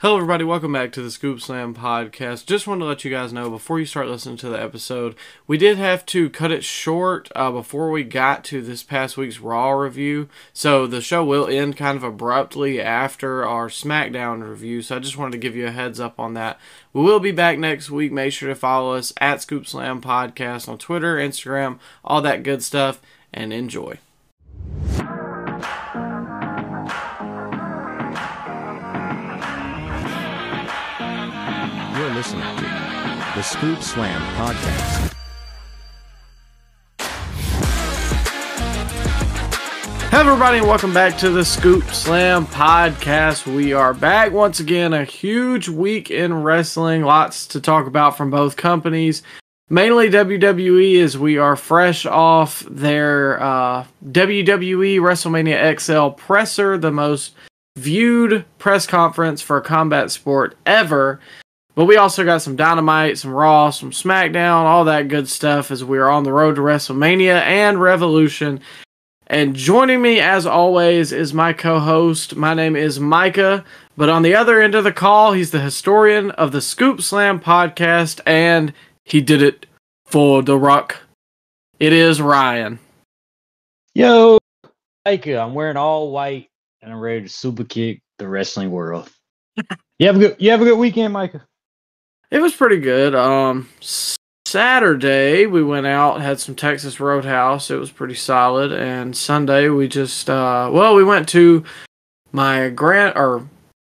Hello everybody, welcome back to the Scoop Slam podcast. Just wanted to let you guys know before you start listening to the episode, we did have to cut it short before we got to this past week's Raw review. So the show will end kind of abruptly after our SmackDown review, so I just wanted to give you a heads up on that. We will be back next week. Make sure to follow us at Scoop Slam Podcast on Twitter, Instagram, all that good stuff, and enjoy. You're listening to the Scoop Slam Podcast. Hello everybody and welcome back to the Scoop Slam Podcast. We are back once again, a huge week in wrestling, lots to talk about from both companies. Mainly WWE, as we are fresh off their WWE WrestleMania XL Presser, the most viewed press conference for a combat sport ever. But we also got some Dynamite, some Raw, some SmackDown, all that good stuff as we are on the road to WrestleMania and Revolution. And joining me, as always, is my co-host. My name is Micah, but on the other end of the call, he's the historian of the Scoop Slam podcast, and he did it for The Rock. It is Ryan. Yo, Micah, I'm wearing all white, and I'm ready to super kick the wrestling world. You have a good weekend, Micah? It was pretty good. Saturday, we went out, had some Texas Roadhouse. It was pretty solid. And Sunday, we just, we went to my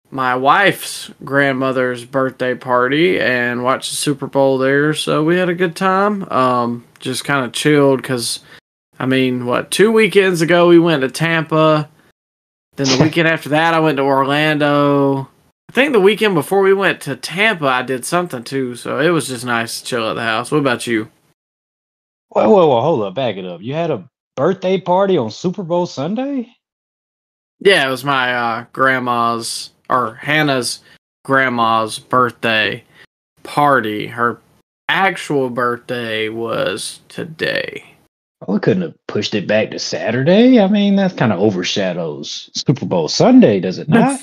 wife's grandmother's birthday party and watched the Super Bowl there. So we had a good time. Just kind of chilled because, 2 weekends ago, we went to Tampa. Then the weekend after that, I went to Orlando. I think the weekend before we went to Tampa, I did something too, so it was just nice to chill at the house. What about you? Whoa, hold up, back it up. You had a birthday party on Super Bowl Sunday? Yeah, it was my Hannah's grandma's birthday party. Her actual birthday was today. Oh, we couldn't have pushed it back to Saturday? That kind of overshadows Super Bowl Sunday, does it not?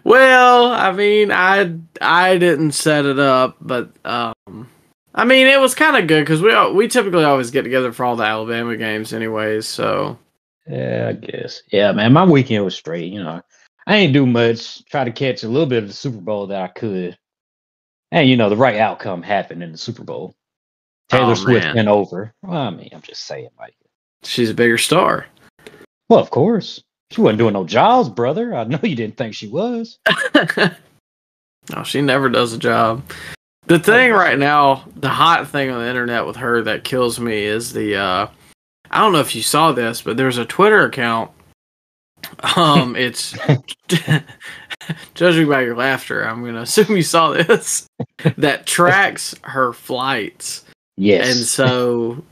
Well, I didn't set it up, but it was kind of good because we typically always get together for all the Alabama games, anyways. So yeah, I guess. Yeah, man, my weekend was straight. I ain't do much. Try to catch a little bit of the Super Bowl that I could, and the right outcome happened in the Super Bowl. Taylor Swift went over. Well, I'm just saying, Mike. She's a bigger star. Well, of course. She wasn't doing no jobs, brother. I know you didn't think she was. No, she never does a job. The thing right now, the hot thing on the internet with her that kills me is I don't know if you saw this, but there's a Twitter account. It's judging by your laughter, I'm going to assume you saw this, that tracks her flights. Yes. And so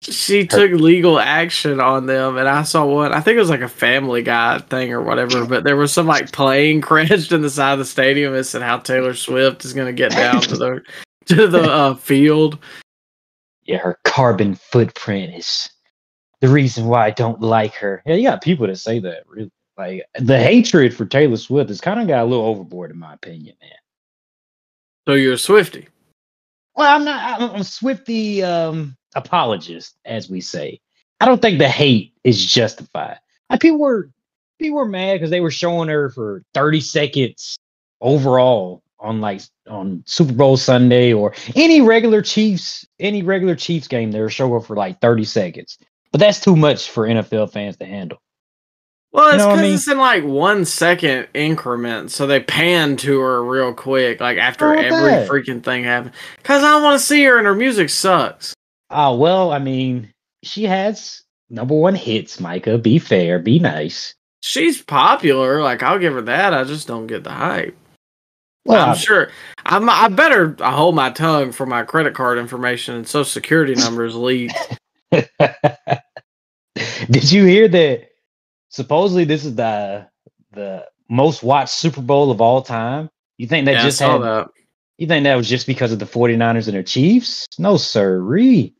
she took legal action on them, and I saw one. I think it was like a Family Guy thing or whatever, but there was some plane crashed in the side of the stadium. It said how Taylor Swift is going to get down to the field. Yeah, her carbon footprint is the reason why I don't like her. Yeah, you got people that say that. Really, the hatred for Taylor Swift has kind of got a little overboard, in my opinion, man. So you're a Swiftie? Well, I'm not. I'm a Swiftie apologist, as we say. I don't think the hate is justified. People were mad because they were showing her for 30 seconds overall on Super Bowl Sunday or any regular Chiefs game. They were showing her for 30 seconds, but that's too much for NFL fans to handle. Well, it's because it's in 1 second increments, so they pan to her real quick, after every freaking thing happened. Because I don't want to see her and her music sucks. Oh, well, she has #1 hits, Micah. Be fair, be nice. She's popular, I'll give her that. I just don't get the hype. Well, I'm sure. I better hold my tongue for my credit card information and social security numbers leaked. Did you hear that? Supposedly, this is the most watched Super Bowl of all time. You think that that? You think that was just because of the 49ers and the Chiefs? No, sirree.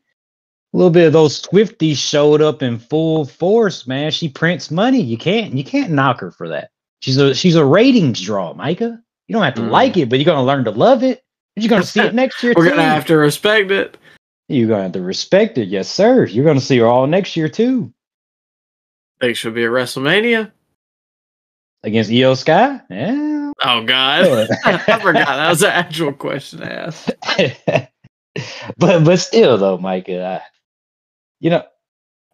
A little bit of those Swifties showed up in full force, man. She prints money. You can't knock her for that. She's a ratings draw, Micah. You don't have to like it, but you're gonna learn to love it. You're gonna see it next year. We're gonna have to respect it. You're gonna have to respect it, yes, sir. You're gonna see her all next year too. Think she'll be at WrestleMania against Io Sky. Yeah. Oh God, I forgot that was an actual question to ask. but still, though, Micah, I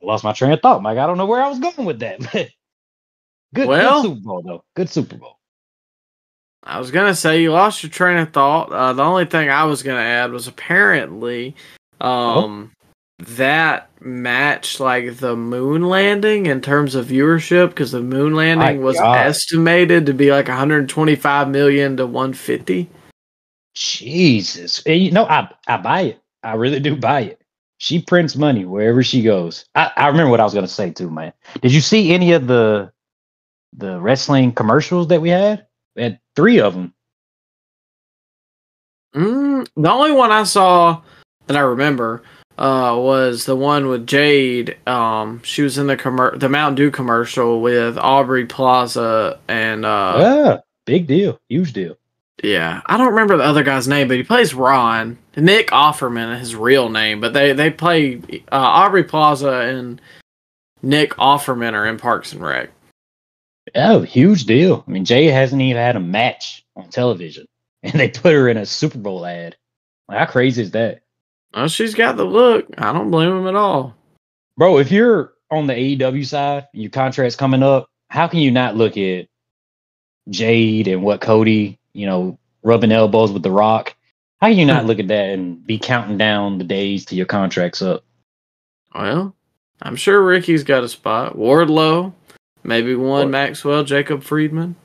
lost my train of thought, Mike. I don't know where I was going with that. But good Super Bowl, though. Good Super Bowl. I was gonna say you lost your train of thought. The only thing I was gonna add was apparently, that matched like the moon landing in terms of viewership because the moon landing was estimated to be like 125 million to 150. Jesus, I buy it. I really do buy it. She prints money wherever she goes. I remember what I was gonna say too, man. Did you see any of the wrestling commercials that we had? We had 3 of them. The only one I saw that I remember was the one with Jade. She was in the Mountain Dew commercial with Aubrey Plaza and big deal, huge deal. Yeah, I don't remember the other guy's name, but he plays Ron. Nick Offerman, his real name, but they play Aubrey Plaza and Nick Offerman are in Parks and Rec. Oh, huge deal. I mean, Jay hasn't even had a match on television, and they put her in a Super Bowl ad. Like, how crazy is that? Well, she's got the look. I don't blame him at all. Bro, if you're on the AEW side, your contract's coming up, how can you not look at Jade and what Cody, rubbing elbows with The Rock? How can you not look at that and be counting down the days till your contract's up? Well, I'm sure Ricky's got a spot. Wardlow. Maybe one Maxwell, Jacob Friedman.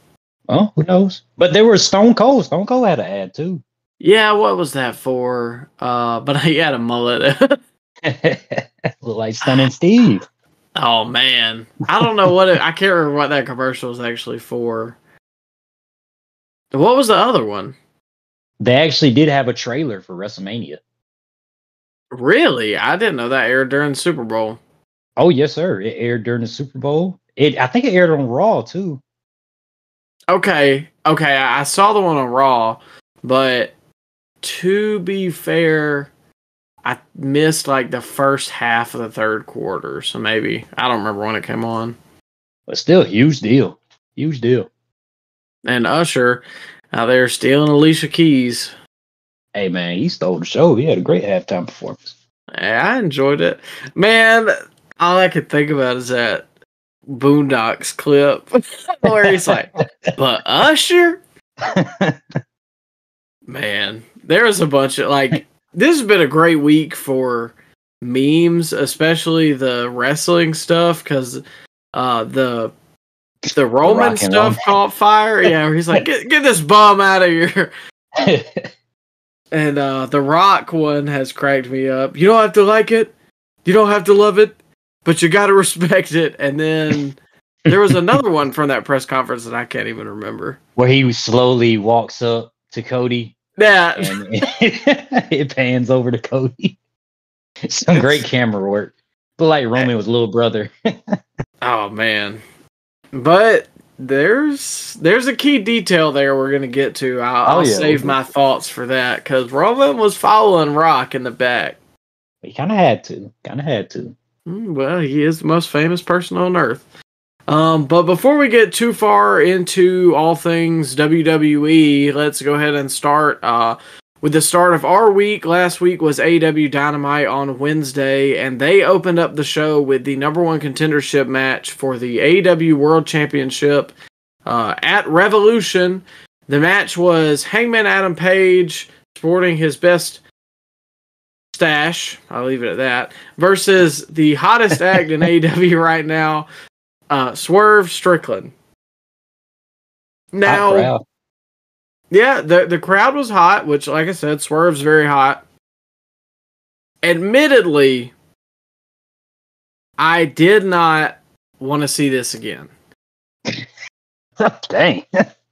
Oh, who knows? But there was Stone Cold. Stone Cold had an ad too. Yeah, what was that for? But he had a mullet. Look like Stunning Steve. Oh man, I don't know I can't remember what that commercial was actually for. What was the other one? They actually did have a trailer for WrestleMania. Really? I didn't know that aired during the Super Bowl. Oh yes, sir. It aired during the Super Bowl. I think it aired on Raw too. Okay. I saw the one on Raw, but to be fair, I missed like the first half of the third quarter, so maybe I don't remember when it came on. But still, huge deal. Huge deal. And Usher out there stealing Alicia Keys. Hey man, he stole the show. He had a great halftime performance. Yeah, I enjoyed it, man. All I could think about is that Boondocks clip where he's like, but Usher? Man, there was a bunch of this has been a great week for memes, especially the wrestling stuff, because the Roman stuff caught fire. Yeah, where he's like, get this bum out of here. And the Rock one has cracked me up. You don't have to like it, you don't have to love it, but you got to respect it. And then there was another one from that press conference that I can't even remember. Where he slowly walks up to Cody. Yeah. And it pans over to Cody. Some great camera work. But like Roman was little brother. Oh, man. But there's a key detail there we're going to get to. I'll save my thoughts for that, because Roman was following Rock in the back. He kind of had to. Well, he is the most famous person on earth. But before we get too far into all things WWE, let's go ahead and start with the start of our week. Last week was AEW Dynamite on Wednesday, and they opened up the show with the number 1 contendership match for the AEW World Championship at Revolution. The match was Hangman Adam Page sporting his best stash, I'll leave it at that, versus the hottest act in AEW right now, Swerve Strickland. Now, yeah, the crowd was hot, which, like I said, Swerve's very hot. Admittedly, I did not want to see this again. Dang.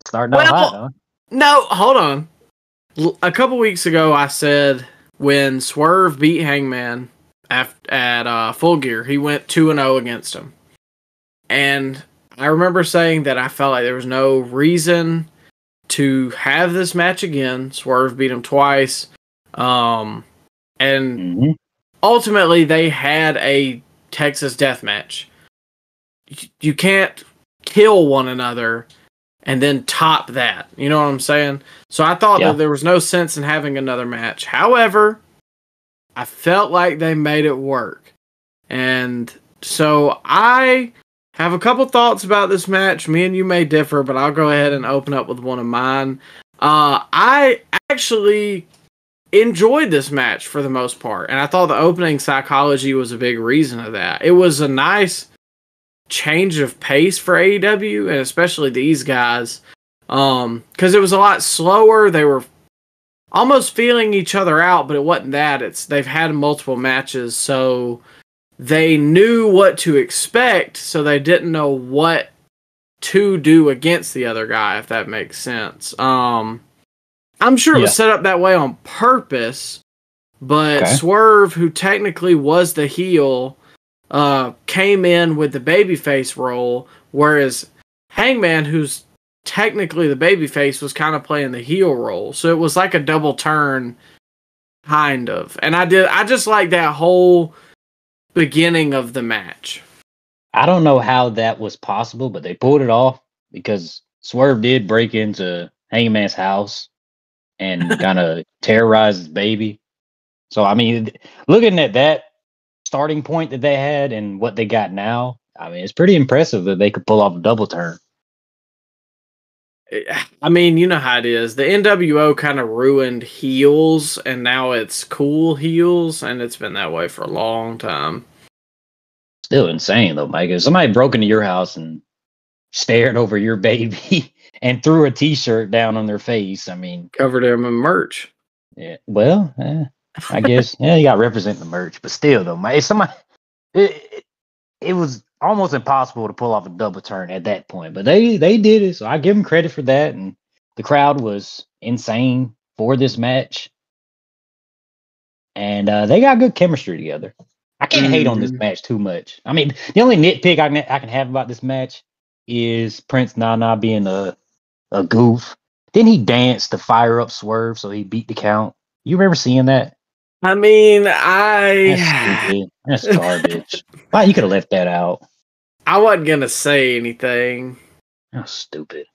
Starting out hot, huh? No, hold on. A couple weeks ago, I said when Swerve beat Hangman at Full Gear, he went 2-0 against him. And I remember saying that I felt like there was no reason to have this match again. Swerve beat him twice. And ultimately, they had a Texas death match. You can't kill one another and then top that. You know what I'm saying? So I thought that there was no sense in having another match. However, I felt like they made it work. And so I have a couple thoughts about this match. Me and you may differ, but I'll go ahead and open up with one of mine. I actually enjoyed this match for the most part, and I thought the opening psychology was a big reason of that. It was a nice change of pace for AEW, and especially these guys, because it was a lot slower. They were almost feeling each other out, but it wasn't that. They've had multiple matches, so they knew what to expect, so they didn't know what to do against the other guy, if that makes sense. I'm sure it was set up that way on purpose, but Swerve, who technically was the heel, came in with the babyface role, whereas Hangman, who's technically the babyface, was kind of playing the heel role. So it was like a double turn, kind of. And I just like that whole beginning of the match. I don't know how that was possible, but they pulled it off because Swerve did break into Hangman's house and kind of terrorize his baby. So, I mean, looking at that starting point that they had and what they got now, I mean, it's pretty impressive that they could pull off a double turn. I mean, you know how it is. The NWO kind of ruined heels, and now it's cool heels, and it's been that way for a long time. Still insane, though, Mike. If somebody broke into your house and stared over your baby and threw a T-shirt down on their face, I mean... Covered them in merch. Yeah, well, I guess, you got to represent the merch. But still, though, Mike, if somebody... It was almost impossible to pull off a double turn at that point, but they did it, so I give them credit for that. And the crowd was insane for this match, and they got good chemistry together. I can't hate on this match too much. I mean, the only nitpick I can have about this match is Prince Nana being a goof. Didn't he dance to fire up Swerve so he beat the count? You remember seeing that? I mean, That's garbage. Why you could have left that out? I wasn't gonna say anything. That's stupid.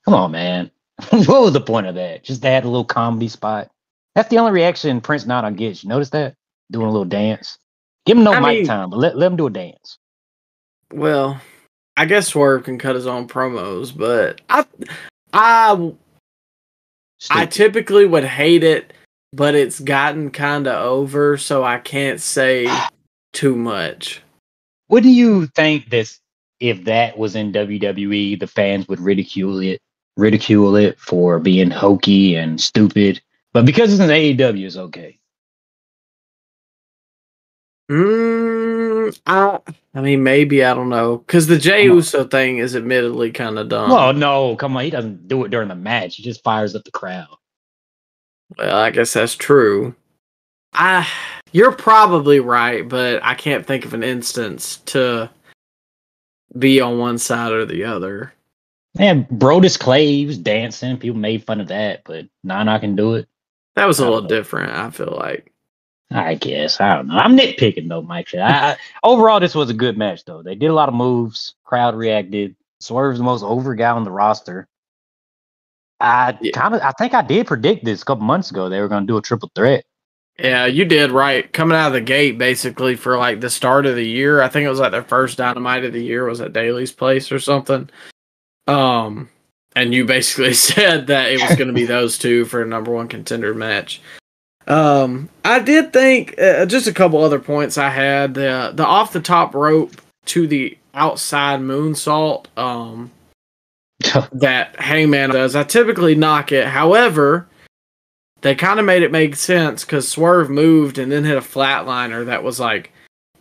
Come on, man. What was the point of that? Just to add a little comedy spot. That's the only reaction Prince Nana gets. You notice that? Doing a little dance. Give him mic time, but let him do a dance. Well, I guess Swerve can cut his own promos, but I typically would hate it, but it's gotten kind of over, so I can't say too much. What do you think if that was in WWE, the fans would ridicule it for being hokey and stupid, but because it's in AEW, it's okay? I mean, maybe, I don't know, because the Jey Uso thing is admittedly kind of dumb. Well, no, come on, he doesn't do it during the match. He just fires up the crowd. Well, I guess that's true. You're probably right, but I can't think of an instance to be on one side or the other. Man, Brodus Clay was dancing. People made fun of that, but Nana can do it. That was a little different, I feel like. I guess. I don't know. I'm nitpicking, though, Mike. Overall, this was a good match, though. They did a lot of moves. Crowd reacted. Swerve's the most over guy on the roster. I think I did predict this a couple months ago. They were going to do a triple threat. Yeah, you did right. Coming out of the gate, basically, for like the start of the year. I think it was like their first Dynamite of the year was at Daly's Place or something. And you basically said that it was going to be those two for a number one contender match. I did think just a couple other points I had. The off the top rope to the outside moonsault that Hangman does. I typically knock it. However, they kind of made it make sense because Swerve moved and then hit a flatliner that was like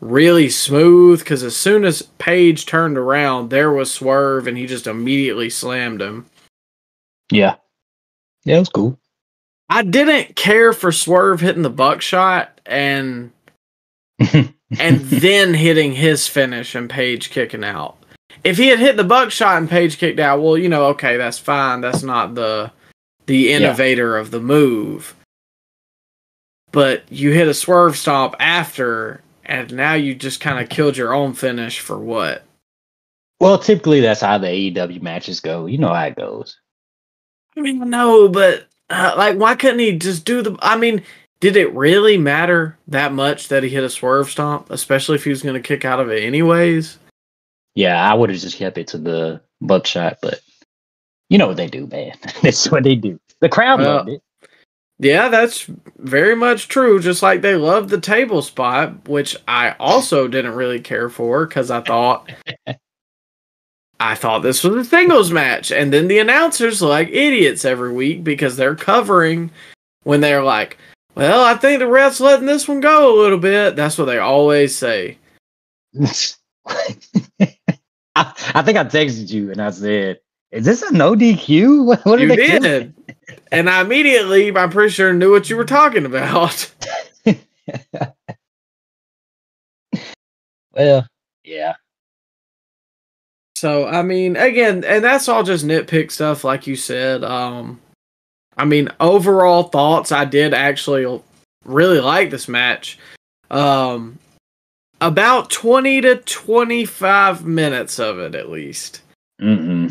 really smooth, because as soon as Page turned around, there was Swerve and he just immediately slammed him. Yeah, it was cool. I didn't care for Swerve hitting the buckshot and then hitting his finish and Page kicking out. if he had hit the buckshot and Page kicked out, well, okay, that's fine. That's not the innovator of the move. But you hit a swerve stomp after, and now you just kind of killed your own finish for what? Well, typically that's how the AEW matches go. You know how it goes. I mean, no, but why couldn't he just do the? I mean, did it really matter that much that he hit a swerve stomp, especially if he was going to kick out of it anyways? Yeah, I would have just kept it to the buckshot, but you know what they do, man. That's what they do. The crowd loved it. Yeah, that's very much true. Just like they loved the table spot, which I also didn't really care for because I thought this was a singles match, and then the announcers are like idiots every week because they're covering when they're like, "Well, I think the ref's letting this one go a little bit." That's what they always say. I think I texted you and I said, "Is this a no DQ?" What you did, and I'm pretty sure, knew what you were talking about. Well, yeah. So, I mean, again, and that's all just nitpick stuff, like you said. I mean, overall thoughts, I did actually really like this match. About 20 to 25 minutes of it, at least. Mm-hmm.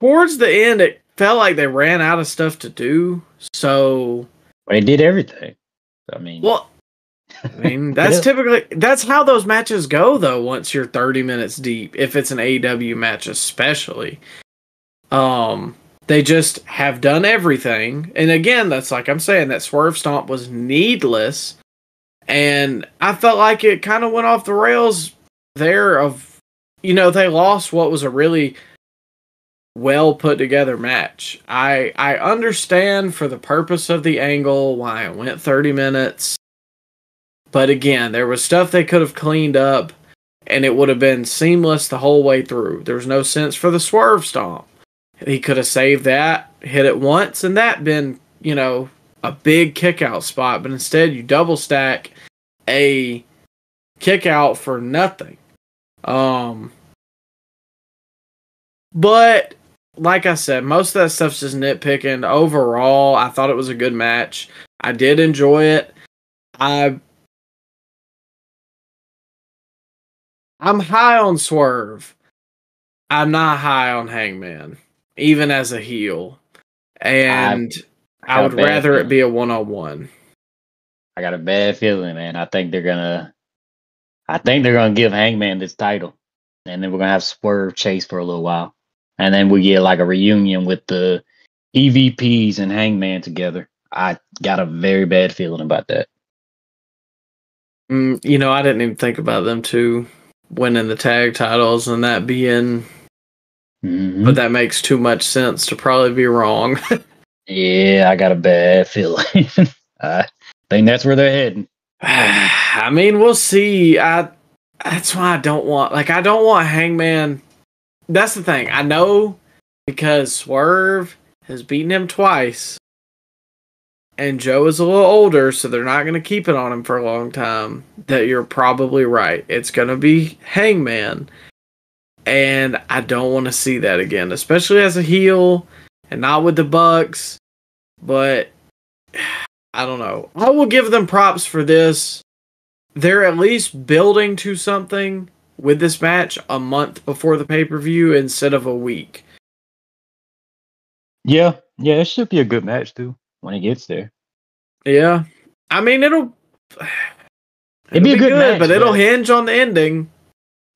Towards the end, it felt like they ran out of stuff to do. So they did everything. I mean, that's how those matches go, though. Once you're 30 minutes deep, if it's an AEW match, especially, they just have done everything. And again, that's like I'm saying, that swerve stomp was needless. And I felt like it kind of went off the rails there they lost what was a really well put together match. I understand for the purpose of the angle why it went 30 minutes. But again, there was stuff they could have cleaned up and it would have been seamless the whole way through. There was no sense for the swerve stomp. He could have saved that, hit it once, and that been, a big kick out spot, but instead you double stack a kick out for nothing. But like I said, most of that stuff's just nitpicking. Overall, I thought it was a good match. I did enjoy it. I'm high on Swerve. I'm not high on Hangman, even as a heel. And I would rather it be a one-on-one. I got a bad feeling, man. I think they're gonna give Hangman this title, and then we're gonna have Swerve chase for a little while, and then we get like a reunion with the EVPs and Hangman together. I got a very bad feeling about that. I didn't even think about them two winning the tag titles and that being, but that makes too much sense to probably be wrong. Yeah, I got a bad feeling. I think that's where they're heading. I mean, we'll see. That's why I don't want Hangman. That's the thing. I know because Swerve has beaten him twice, and Joe is a little older, so they're not going to keep it on him for a long time. That you're probably right. It's going to be Hangman, and I don't want to see that again, especially as a heel and not with the Bucks. But I don't know. I will give them props for this. They're at least building to something with this match a month before the pay-per-view instead of a week. Yeah, it should be a good match too when it gets there. Yeah, I mean it'll be a good match, but it'll hinge on the ending.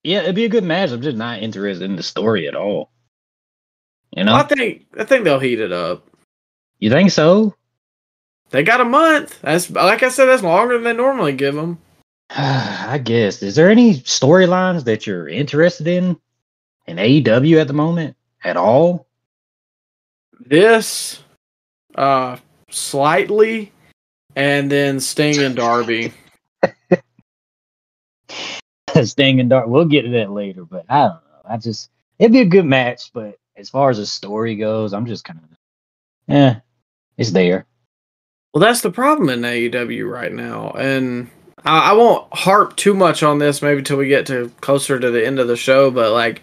Yeah, it'd be a good match. I'm just not interested in the story at all. I think they'll heat it up. You think so? They got a month. That's like I said. That's longer than they normally give them. I guess. Is there any storylines that you're interested in AEW at the moment at all? This, slightly, and then Sting and Darby. Sting and Darby. We'll get to that later, but I don't know. It'd be a good match, but as far as the story goes, I'm just kind of, it's there. Well, that's the problem in AEW right now, and I won't harp too much on this maybe till we get to closer to the end of the show, but like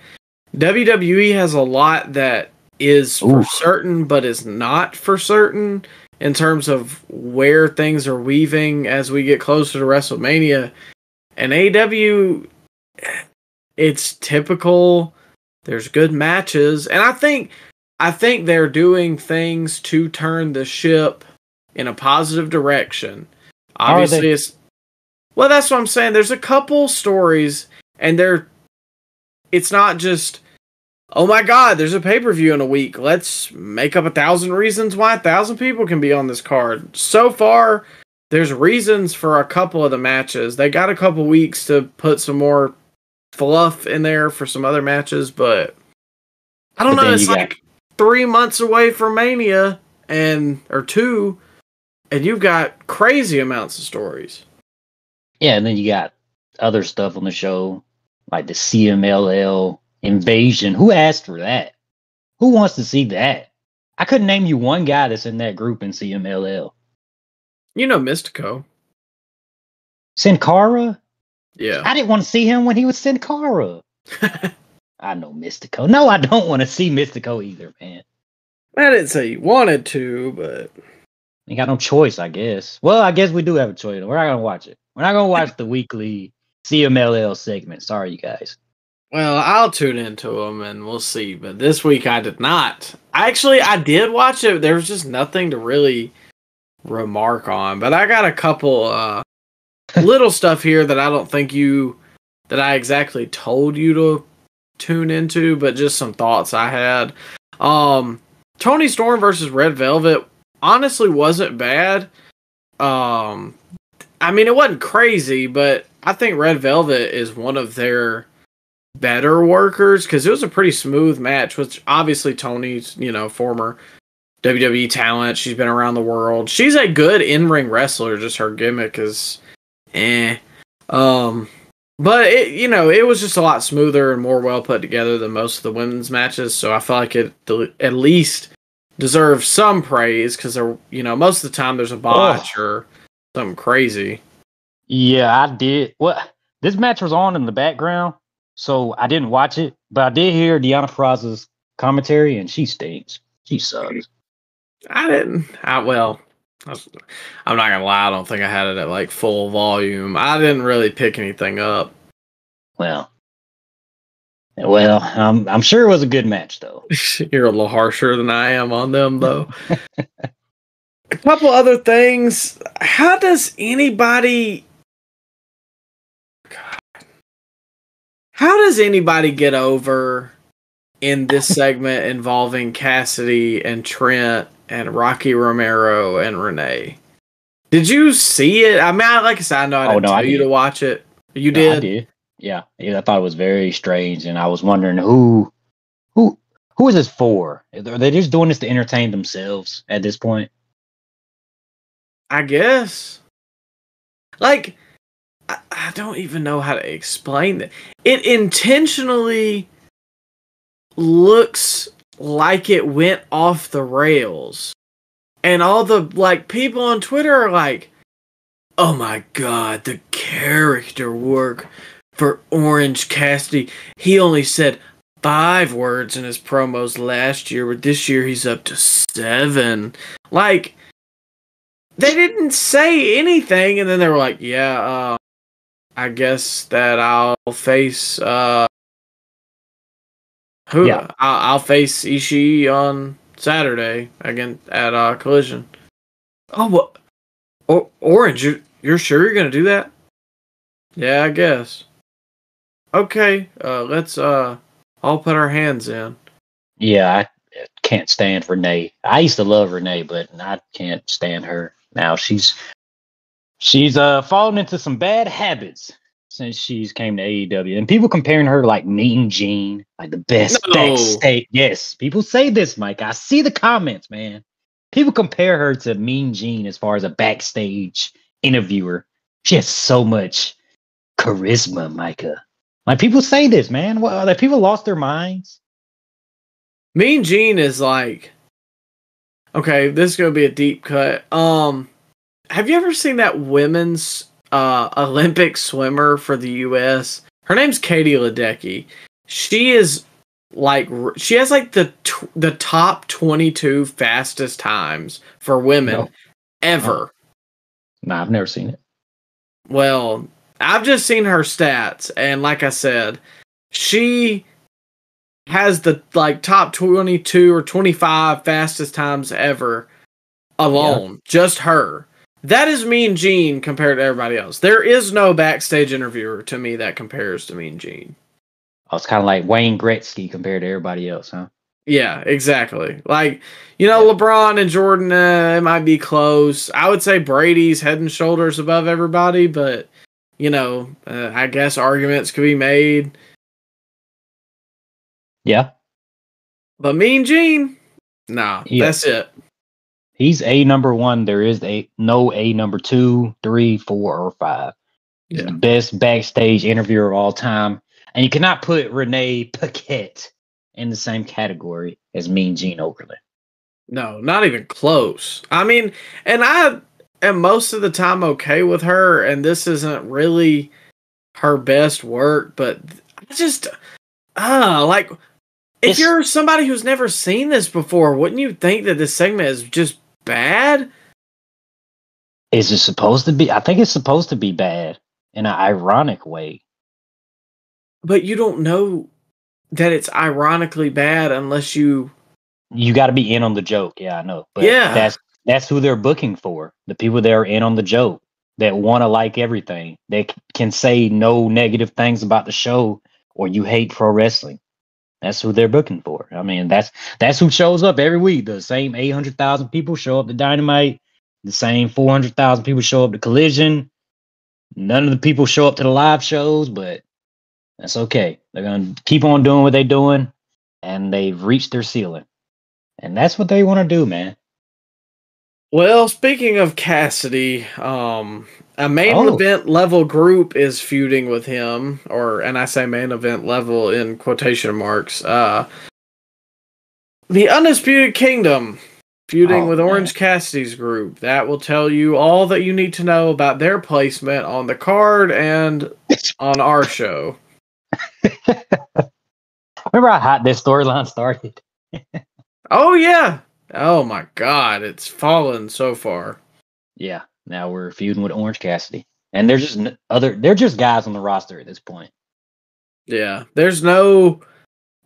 WWE has a lot that is for Ooh. certain, but is not for certain in terms of where things are weaving as we get closer to WrestleMania. And AEW, it's typical. There's good matches, and I think they're doing things to turn the ship in a positive direction. Obviously, well, that's what I'm saying. There's a couple stories, and it's not just, oh my God, there's a pay-per-view in a week. Let's make up 1,000 reasons why 1,000 people can be on this card. So far, there's reasons for a couple of the matches. They got a couple weeks to put some more fluff in there for some other matches, but I don't know. It's like 3 months away from Mania, or 2, and you've got crazy amounts of stories. Yeah, and then you got other stuff on the show, like the CMLL invasion. Who asked for that? Who wants to see that? I couldn't name you one guy that's in that group in CMLL. You know Mystico. Sin Cara? Yeah. I didn't want to see him when he was Sin Cara. I know Mystico. No, I don't want to see Mystico either, man. I didn't say you wanted to, but You got no choice, I guess. Well, I guess we do have a choice. We're not going to watch it. We're not going to watch the weekly CMLL segment. Sorry, you guys. Well, I'll tune into them and we'll see. But this week I did not. Actually, I did watch it. There was just nothing to really remark on. But I got a couple little stuff here that I don't think that I exactly told you to tune into, but just some thoughts I had. Tony Storm versus Red Velvet honestly wasn't bad. I mean, it wasn't crazy, but I think Red Velvet is one of their better workers because it was a pretty smooth match, which obviously Tony's, former WWE talent. She's been around the world. She's a good in-ring wrestler. Just her gimmick is but it was just a lot smoother and more well put together than most of the women's matches. So I feel like it at least deserves some praise because most of the time there's a botch or something crazy. Yeah, I did. Well, this match was on in the background, so I didn't watch it, but I did hear Deanna Purrazzo's commentary, and she stinks. She sucks. I'm not gonna lie. I don't think I had it at like full volume. I didn't really pick anything up. Well, I'm sure it was a good match, though. You're a little harsher than I am on them, though. A couple other things. How does anybody get over in this segment involving Cassidy and Trent and Rocky Romero and Renee? Did you see it? I mean, like I said, I know I didn't tell you to watch it. You did? I did. Yeah, I thought it was very strange, and I was wondering who is this for? Are they just doing this to entertain themselves at this point? I guess. Like, I don't even know how to explain that. It intentionally looks like it went off the rails. And all the people on Twitter are like, oh my God, the character work for Orange Cassidy. He only said 5 words in his promos last year, but this year he's up to 7. Like, they didn't say anything, and then they were like, yeah, I guess that I'll face I'll face Ishii on Saturday again at Collision. Oh, what? Orange, you're sure you're gonna do that? Yeah, I guess. Okay, let's all put our hands in. Yeah, I can't stand Renee. I used to love Renee, but I can't stand her now. She's fallen into some bad habits since she's came to AEW, and people comparing her like Mean Gene, like the best backstage. Yes, people say this, Mike. I see the comments, man. People compare her to Mean Gene as far as a backstage interviewer. She has so much charisma, Micah. Like, people say this, man. Well, like, people lost their minds. Mean Gene is like, okay, this is gonna be a deep cut. Have you ever seen that women's Olympic swimmer for the U.S.? Her name's Katie Ledecky. She is she has like the top 22 fastest times for women ever. Nah, I've never seen it. Well, I've just seen her stats, and like I said, she has the like top 22 or 25 fastest times ever alone. Just her. That is Mean Gene compared to everybody else. There is no backstage interviewer to me that compares to Mean Gene. Oh, it's kind of like Wayne Gretzky compared to everybody else, huh? Yeah, exactly. Like, LeBron and Jordan, it might be close. I would say Brady's head and shoulders above everybody, but, I guess arguments could be made. Yeah. But Mean Gene, nah, that's it. He's a number one. There is no a number 2, 3, 4, or 5. He's the best backstage interviewer of all time. And you cannot put Renee Paquette in the same category as Mean Gene Okerlund. No, not even close. I mean, and I am most of the time okay with her, and this isn't really her best work, but I just, if you're somebody who's never seen this before, wouldn't you think that this segment is just bad? Is it supposed to be? I think it's supposed to be bad in an ironic way. But you don't know that it's ironically bad unless you got to be in on the joke. Yeah, I know. But that's who they're booking for. The people that are in on the joke, that want to like everything. They can say no negative things about the show, or you hate pro wrestling. That's who they're booking for. I mean, that's who shows up every week. The same 800,000 people show up to Dynamite. The same 400,000 people show up to Collision. None of the people show up to the live shows, but that's okay. They're going to keep on doing what they're doing, and they've reached their ceiling. And that's what they want to do, man. Well, speaking of Cassidy, a main event level group is feuding with him, and I say main event level in quotation marks. The Undisputed Kingdom feuding with Orange Cassidy's group. That will tell you all that you need to know about their placement on the card and on our show. Remember how hot this storyline started? Oh, yeah. Oh, my God. It's fallen so far. Yeah. Now we're feuding with Orange Cassidy. And they're just guys on the roster at this point. Yeah. There's no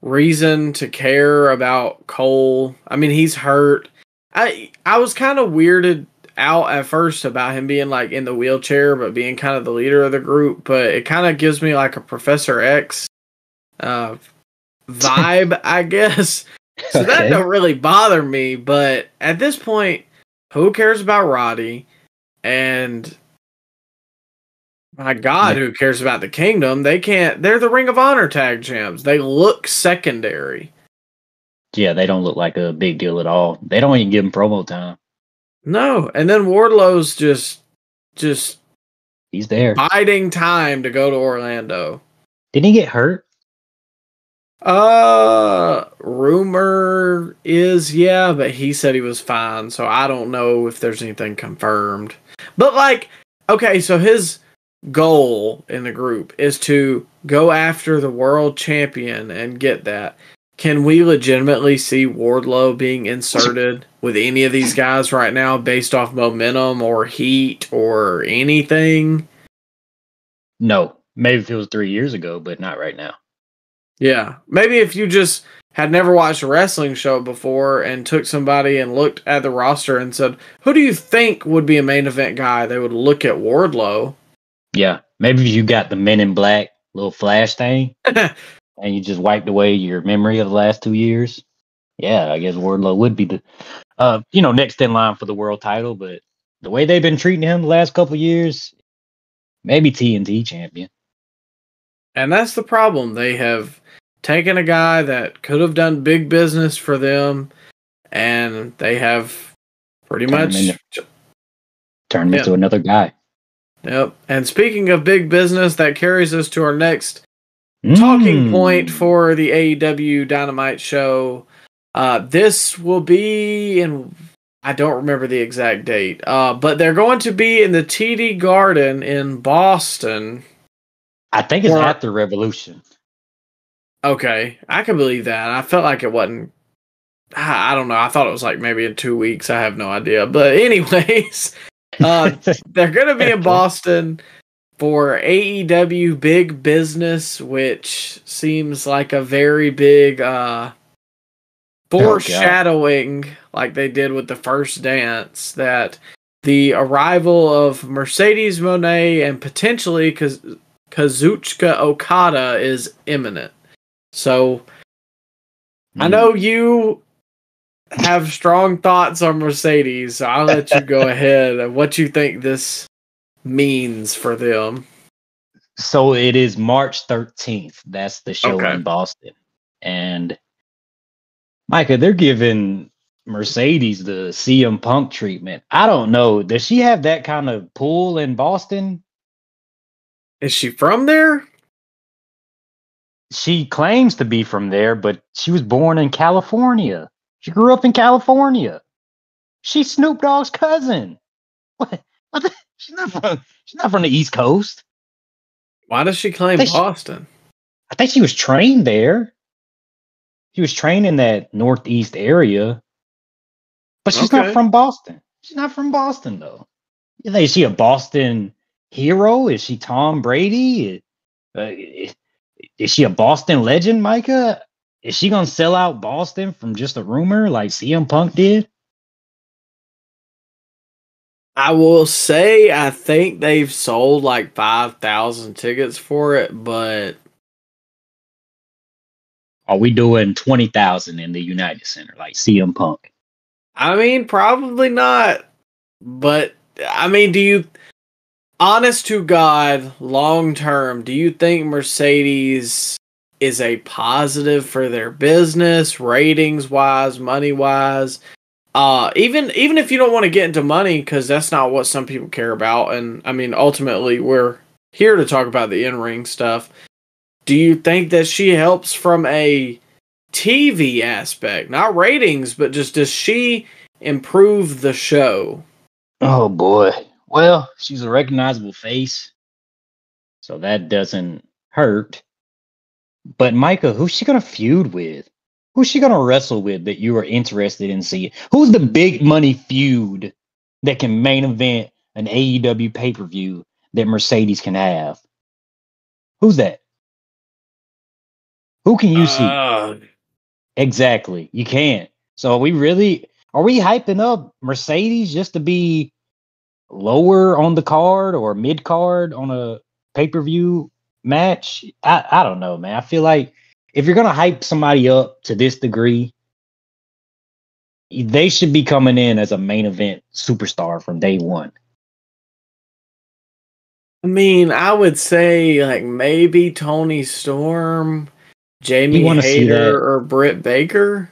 reason to care about Cole. I mean, he's hurt. I was kind of weirded out at first about him being like in the wheelchair, but being kind of the leader of the group. But it kind of gives me like a Professor X vibe, I guess. So that don't really bother me. But at this point, who cares about Roddy? And my God, who cares about the Kingdom? They're the Ring of Honor tag champs. They look secondary. Yeah, they don't look like a big deal at all. They don't even give them promo time. No, and then Wardlow's just he's there biding time to go to Orlando. Didn't he get hurt? Rumor is but he said he was fine, so I don't know if there's anything confirmed. But like, okay, so his goal in the group is to go after the world champion and get that. Can we legitimately see Wardlow being inserted with any of these guys right now based off momentum or heat or anything? No. Maybe if it was 3 years ago, but not right now. Yeah. Maybe if you just had never watched a wrestling show before and took somebody and looked at the roster and said, who do you think would be a main event guy? They would look at Wardlow. Yeah. Maybe if you got the Men in Black little flash thing. And you just wiped away your memory of the last 2 years. Yeah, I guess Wardlow would be the, next in line for the world title. But the way they've been treating him the last couple of years, maybe TNT champion. And that's the problem. They have taken a guy that could have done big business for them, and they have pretty much turned him into another guy. Yep. And speaking of big business, that carries us to our next talking point for the AEW Dynamite show. This will be in, I don't remember the exact date, but they're going to be in the TD Garden in Boston. I think it's after Revolution. Okay, I can believe that. I felt like it wasn't. I don't know. I thought it was like maybe in 2 weeks. I have no idea. But anyways, they're going to be in Boston for AEW Big Business, which seems like a very big foreshadowing, like they did with the first dance, that the arrival of Mercedes Moné and potentially Kazuchika Okada is imminent. So I know you have strong thoughts on Mercedes, so I'll let you go ahead and what you think this means for them. So it is March 13th. That's the show in Boston. And Micah, they're giving Mercedes the CM Punk treatment. I don't know. Does she have that kind of pull in Boston? Is she from there? She claims to be from there, but she was born in California. She grew up in California. She's Snoop Dogg's cousin. What? She's not from the East Coast. Why does she claim Boston? I think she was trained there. She was trained in that Northeast area. But she's not from Boston. She's not from Boston, though. Is she a Boston hero? Is she Tom Brady? Is she a Boston legend, Micah? Is she going to sell out Boston from just a rumor like CM Punk did? I will say I think they've sold like 5,000 tickets for it, but are we doing 20,000 in the United Center like CM Punk? I mean, probably not. But I mean, do you, honest to God, long term, do you think Mercedes is a positive for their business, ratings wise, money wise? Even if you don't want to get into money, because that's not what some people care about, and I mean, ultimately, we're here to talk about the in-ring stuff. Do you think that she helps from a TV aspect, not ratings, but just does she improve the show? Oh boy. Well, she's a recognizable face, so that doesn't hurt. But Micah, who's she gonna feud with? Who's she gonna wrestle with that you are interested in seeing? Who's the big money feud that can main event an AEW pay-per-view that Mercedes can have? Who's that? Who can you see? Exactly. You can't. So are we hyping up Mercedes just to be lower on the card or mid card on a pay-per-view match? I don't know, man. I feel like if you're gonna hype somebody up to this degree, they should be coming in as a main event superstar from day one. I mean, I would say like maybe Tony Storm, Jamie Hayter, or Britt Baker.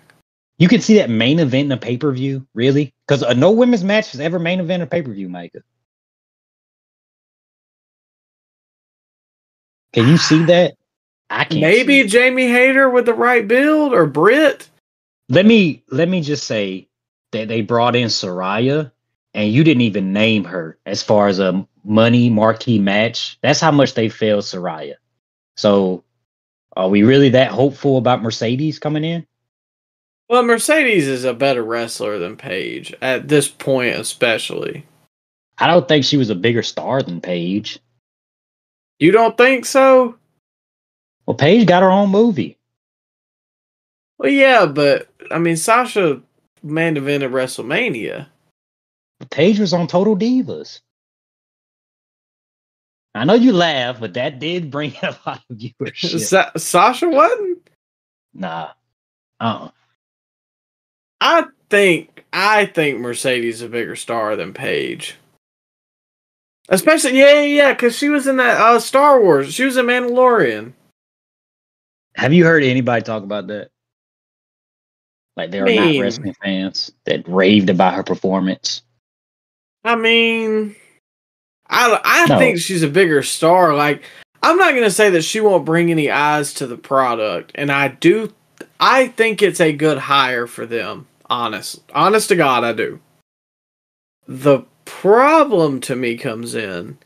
You could see that main event in a pay-per-view, really? Because no women's match has ever main event a pay-per-view, Micah. Can you see that? I can't. Maybe Jamie Hayter with the right build, or Britt. Let me just say that they brought in Saraya, and you didn't even name her as far as a money marquee match. That's how much they failed Saraya. So, are we really that hopeful about Mercedes coming in? Well, Mercedes is a better wrestler than Paige at this point, especially. I don't think she was a bigger star than Paige. You don't think so? Well, Paige got her own movie. Well, yeah, but I mean, Sasha main evented WrestleMania. Paige was on Total Divas. I know you laugh, but that did bring in a lot of viewership. Sasha wasn't? Nah. I think Mercedes is a bigger star than Paige. Especially, yeah, because she was in that Star Wars. She was in Mandalorian. Have you heard anybody talk about that? Like they are not wrestling fans that raved about her performance. I mean, I think she's a bigger star. Like, I'm not going to say that she won't bring any eyes to the product, and I think it's a good hire for them. Honest to God, I do. The problem to me comes in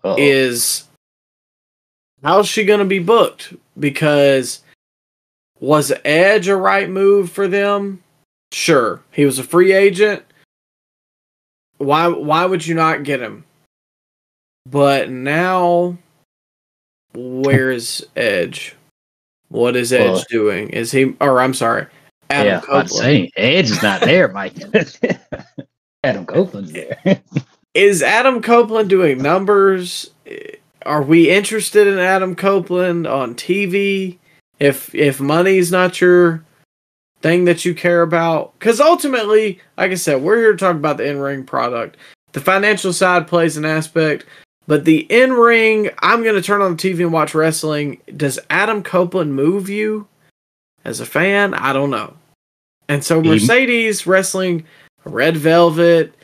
is how's she going to be booked? Because Was Edge a right move for them? Sure. He was a free agent. Why would you not get him? But now, where is Edge? What is Edge doing? Is he, or I'm sorry, Adam Copeland. Say, Edge is not there, Mike. Adam Copeland's there. Is Adam Copeland doing numbers? Are we interested in Adam Copeland on TV? If money's not your thing that you care about, because ultimately, like I said, we're here to talk about the in-ring product. The financial side plays an aspect, but the in-ring, I'm going to turn on the TV and watch wrestling. Does Adam Copeland move you as a fan? I don't know. And so Mercedes wrestling Red Velvet,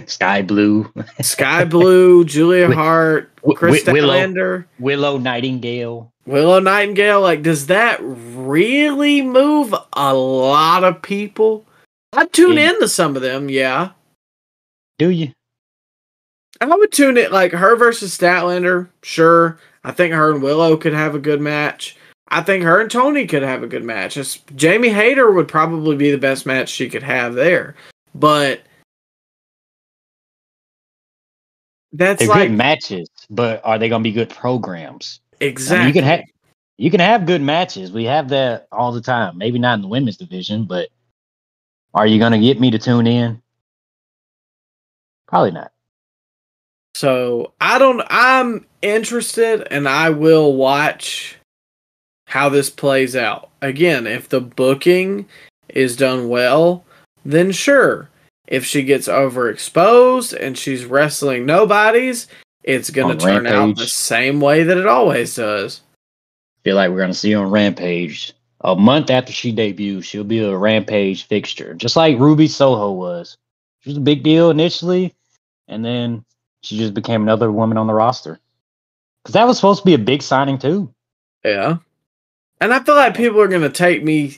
Sky Blue, Julia Hart, Chris Statlander, Willow Nightingale. Like, does that really move a lot of people? I'd tune in to some of them, yeah. Do you? I would tune in, like, her versus Statlander, sure. I think her and Willow could have a good match. I think her and Tony could have a good match. Jamie Hayter would probably be the best match she could have there. But that's they're like good matches, but are they going to be good programs? Exactly. I mean, you can have good matches. We have that all the time. Maybe not in the women's division, but are you going to get me to tune in? Probably not. So I'm interested, and I will watch how this plays out. Again, if the booking is done well, then sure. If she gets overexposed and she's wrestling nobodies, it's going to turn out the same way that it always does. Feel like we're going to see her on Rampage. A month after she debuts, she'll be a Rampage fixture, just like Ruby Soho was. She was a big deal initially, and then she just became another woman on the roster. Because that was supposed to be a big signing too. Yeah. And I feel like people are going to take me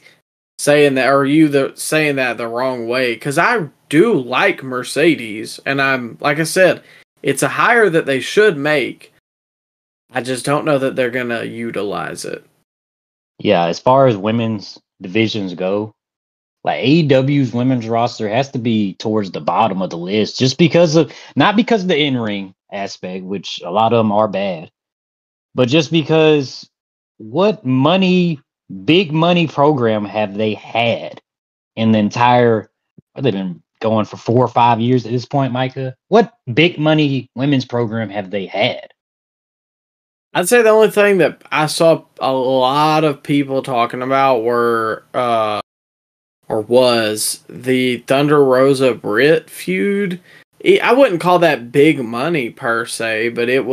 saying that, or saying that the wrong way, because I do like Mercedes, and I'm, like I said, it's a hire that they should make. I just don't know that they're going to utilize it. Yeah, as far as women's divisions go, like AEW's women's roster has to be towards the bottom of the list, just because of, not because of the in-ring aspect, which a lot of them are bad, but just because what big money program have they had in the entire, they've been going for 4 or 5 years at this point, Micah? What big money women's program have they had? I'd say the only thing that I saw a lot of people talking about was the Thunder Rosa Britt feud. I wouldn't call that big money per se, but it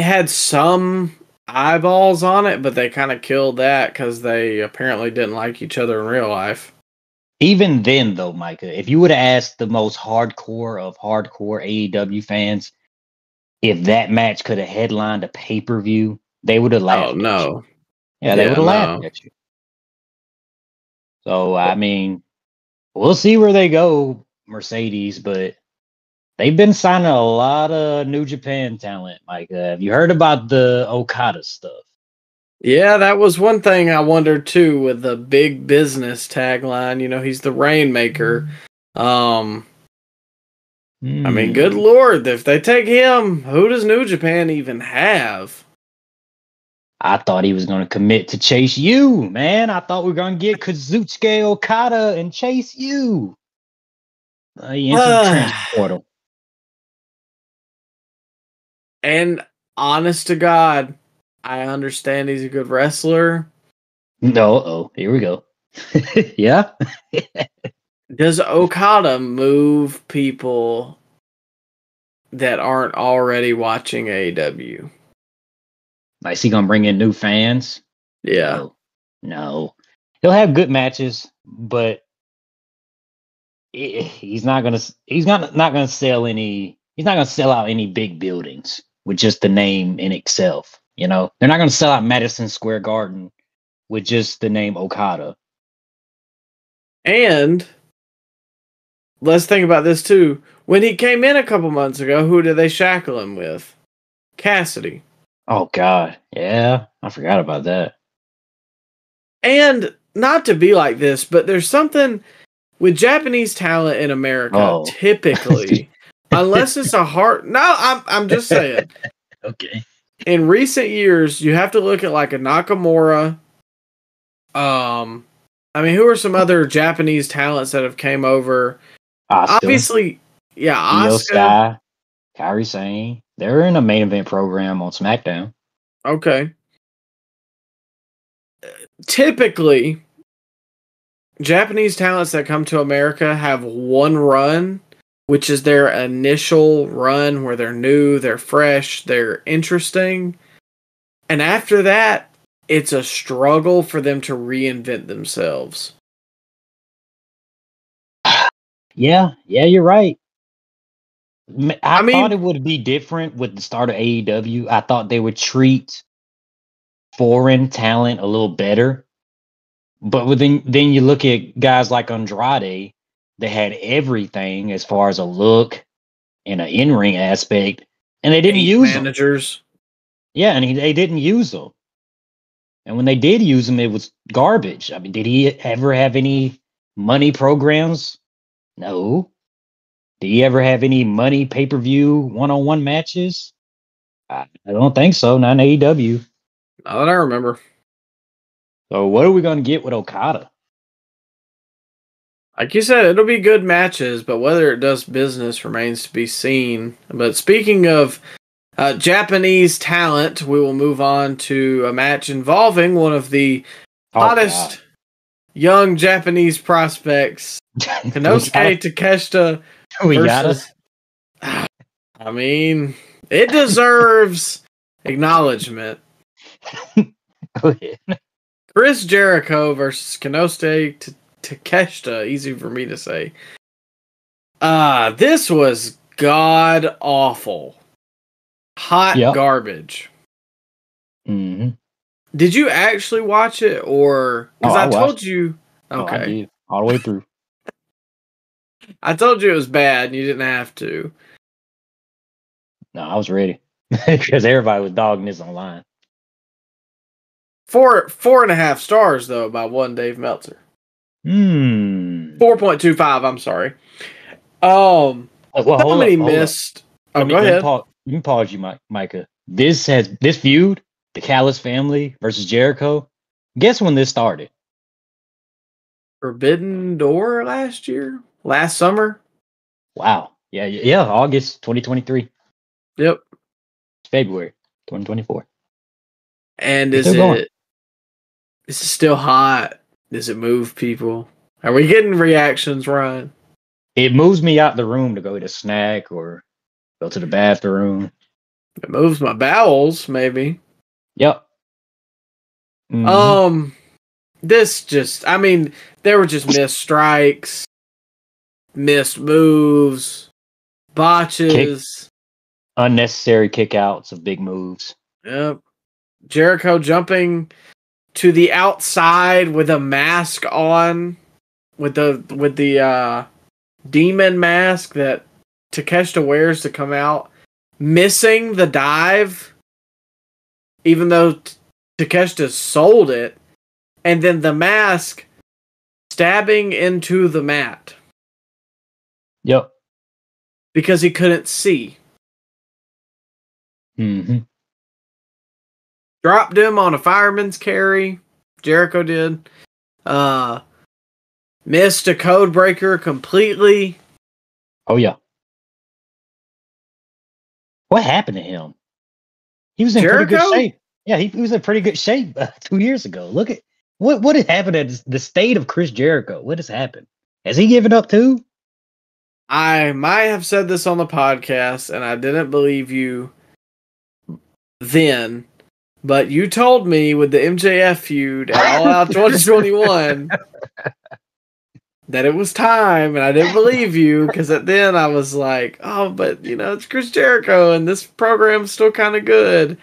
had some eyeballs on it, but they kind of killed that because they apparently didn't like each other in real life. Even then, though, Micah, if you would have asked the most hardcore of hardcore AEW fans if that match could have headlined a pay-per-view, they would have laughed. Oh, no. Yeah, they would have laughed at you. So, I mean, we'll see where they go, Mercedes, but they've been signing a lot of New Japan talent, Micah. Have you heard about the Okada stuff? Yeah, that was one thing I wondered, too, with the big business tagline. You know, he's the Rainmaker. I mean, good Lord, if they take him, who does New Japan even have? I thought he was going to commit to Chase U, man. I thought we were going to get Kazuchika Okada and Chase U. He entered the transfer portal. And honest to God, I understand he's a good wrestler. No, here we go. Yeah. Does Okada move people that aren't already watching AEW? Like, is he gonna bring in new fans? Yeah. No. He'll have good matches, but he's not gonna sell out any big buildings with just the name in itself. You know, they're not gonna sell out Madison Square Garden with just the name Okada. And let's think about this too. When he came in a couple months ago, who did they shackle him with? Cassidy. Oh God, yeah, I forgot about that. And not to be like this, but there's something with Japanese talent in America, Oh, typically, unless it's a hard. No, I'm just saying. okay. In recent years, you have to look at like a Nakamura. I mean, who are some other Japanese talents that have came over? Asuka, Obviously, yeah, Io Asuka. Sky, Kairi Sane. They're in a main event program on SmackDown. Okay. Typically, Japanese talents that come to America have one run, which is their initial run where they're new, they're fresh, they're interesting. And after that, it's a struggle for them to reinvent themselves. Yeah, you're right. I mean, thought it would be different with the start of AEW. I thought they would treat foreign talent a little better. But then you look at guys like Andrade, they had everything as far as a look and an in-ring aspect, and they didn't use managers. them. Yeah, and they didn't use them. And when they did use them, it was garbage. I mean, did he ever have any money programs? No. Did he ever have any money pay-per-view one-on-one matches? I don't think so. Not in AEW. Not that I remember. So what are we going to get with Okada? Like you said, it'll be good matches, but whether it does business remains to be seen. But speaking of Japanese talent, we will move on to a match involving one of the hottest young Japanese prospects, Konosuke Takeshita. We got us. I mean, it deserves acknowledgement. Go ahead. Chris Jericho versus Konosuke Takeshita. Easy for me to say. This was god awful. Hot garbage. Mm-hmm. Did you actually watch it, or because I told you? Okay, I did all the way through. I told you it was bad, and you didn't have to. No, I was ready because everybody was dogging this online. 4.5 stars though by one Dave Meltzer. 4.25. I'm sorry. Well, so many missed. Oh, go ahead. You can pause, you, Micah. This feud, the Callis family versus Jericho. Guess when this started? Forbidden Door last summer. Wow. Yeah. August 2023. Yep. February 2024. And is it still hot? Does it move people? Are we getting reactions, Ryan? It moves me out the room to go eat a snack or go to the bathroom. It moves my bowels, maybe. Yep. Mm-hmm. There were just missed strikes, missed moves, botches, unnecessary kickouts of big moves. Yep. Jericho jumping to the outside with a mask on, with the demon mask that Takeshita wears to come out, missing the dive, even though Takeshita sold it, and then the mask stabbing into the mat. Yep. Because he couldn't see. Mm-hmm. Dropped him on a fireman's carry. Jericho did. Missed a code breaker completely. Oh, yeah. What happened to him? He was in pretty good shape. Yeah, he was in pretty good shape 2 years ago. Look at what had happened at the state of Chris Jericho. What has happened? Has he given up too? I might have said this on the podcast, and I didn't believe you then. But you told me with the MJF feud at All Out 2021 that it was time, and I didn't believe you because then I was like, oh, but it's Chris Jericho, and this program's still kind of good.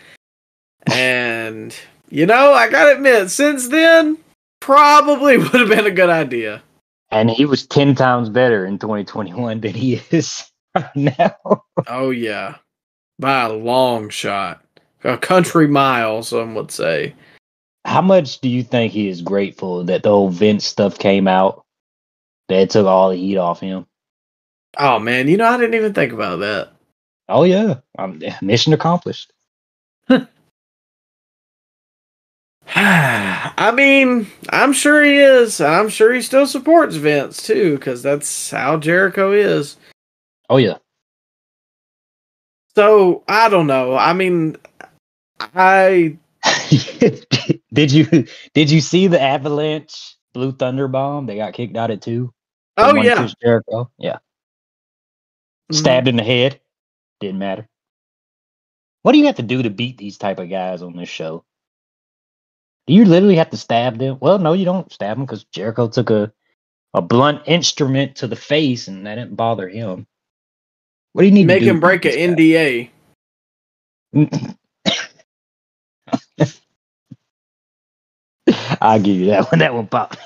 And I gotta admit, since then, probably would have been a good idea. And he was 10 times better in 2021 than he is right now. Oh yeah, by a long shot. a country mile, some would say. How much do you think he is grateful that the whole Vince stuff came out? That it took all the heat off him. Oh man, you know I didn't even think about that. Oh yeah, mission accomplished. I mean, I'm sure he is. I'm sure he still supports Vince too, because that's how Jericho is. Oh yeah. So I don't know. I mean, I did you see the Avalanche Blue Thunder bomb? They got kicked out at 2. Oh yeah, Chris Jericho. Yeah. Stabbed in the head. Didn't matter. What do you have to do to beat these type of guys on this show? Do you literally have to stab them? Well, no, you don't stab them because Jericho took a blunt instrument to the face and that didn't bother him. What do you need make to do? Him break an NDA. I'll give you that one. That one popped.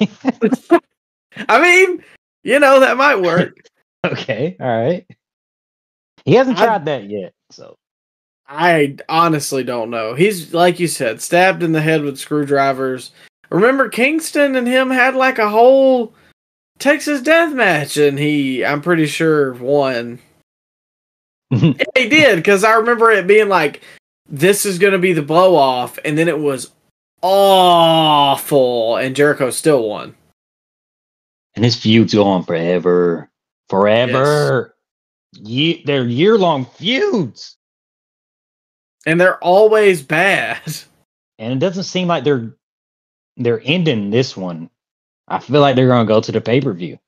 I mean, that might work. Okay, all right. He hasn't tried that yet, so. I honestly don't know. He's, like you said, stabbed in the head with screwdrivers. Remember, Kingston and him had like a whole Texas death match, and I'm pretty sure, won. Yeah, he did, because I remember it being like, this is going to be the blow-off, and then it was awful, and Jericho still won. And his feud's going forever. Forever. Yes. They're year-long feuds. And they're always bad. And it doesn't seem like they're ending this one. I feel like they're going to go to the pay-per-view.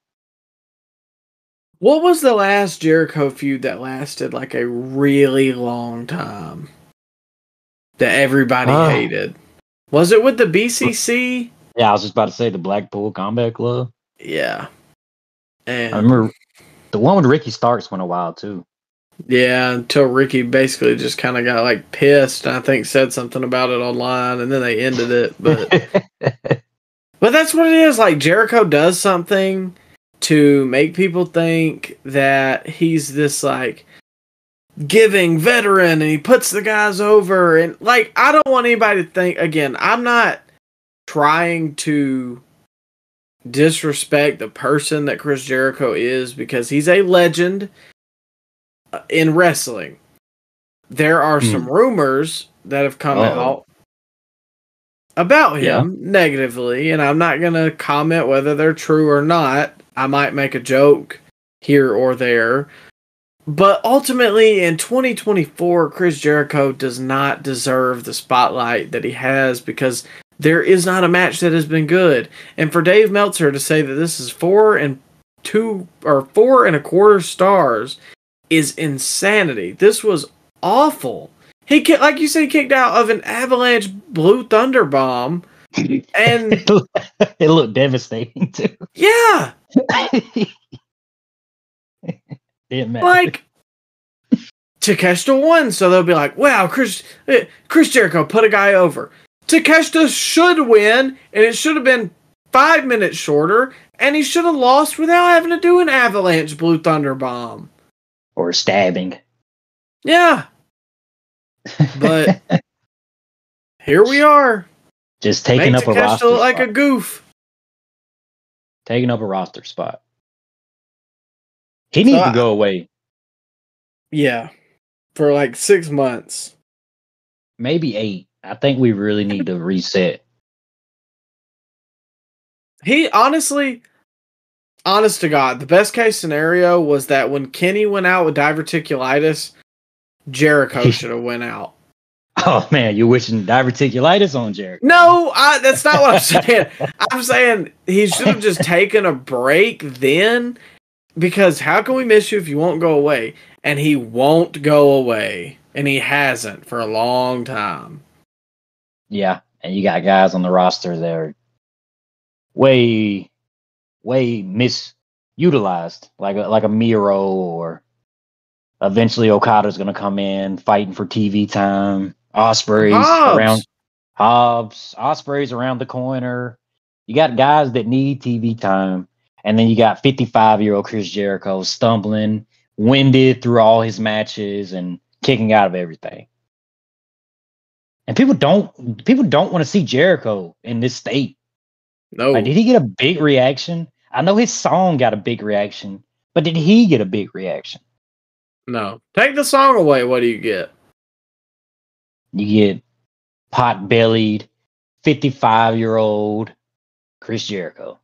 What was the last Jericho feud that lasted like a really long time? That everybody hated? Was it with the BCC? Yeah, I was just about to say the Blackpool Combat Club. Yeah. And I remember the one with Ricky Starks went a while too. Yeah, until Ricky basically just kind of got like pissed, and I think said something about it online, and then they ended it. But but that's what it is. Like, Jericho does something to make people think that he's this like giving veteran, and he puts the guys over. And like, I don't want anybody to think, again, I'm not trying to disrespect the person that Chris Jericho is, because he's a legend in wrestling. There are some rumors that have come out about him negatively, and I'm not going to comment whether they're true or not. I might make a joke here or there. But ultimately, in 2024, Chris Jericho does not deserve the spotlight that he has, because there is not a match that has been good. And for Dave Meltzer to say that this is 4.25 stars is insanity. This was awful. He like you said, he kicked out of an Avalanche Blue Thunder bomb, and it looked devastating too. Yeah, like Takeshita won, so they'll be like, "Wow, Chris Jericho put a guy over." Takeshita should win, and it should have been 5 minutes shorter, and he should have lost without having to do an Avalanche Blue Thunder bomb. Or stabbing. Yeah. But here we are. Just taking up a roster spot. Like a goof. Taking up a roster spot. He needs to go away. Yeah. For like 6 months. Maybe 8. I think we really need to reset. He honestly, honest to God, the best case scenario was that when Kenny went out with diverticulitis, Jericho should have went out. Oh man, you're wishing diverticulitis on Jericho. No, that's not what I'm saying. I'm saying he should have just taken a break then, because how can we miss you if you won't go away? And he won't go away, and he hasn't for a long time. Yeah, and you got guys on the roster that are way misutilized, like a Miro, or eventually Okada's going to come in fighting for TV time. Osprey's around the corner. You got guys that need TV time, and then you got 55-year-old Chris Jericho stumbling, winded through all his matches and kicking out of everything. And people don't want to see Jericho in this state. No. Like, did he get a big reaction? I know his song got a big reaction, but did he get a big reaction? No. Take the song away. What do you get? You get pot-bellied, 55-year-old Chris Jericho.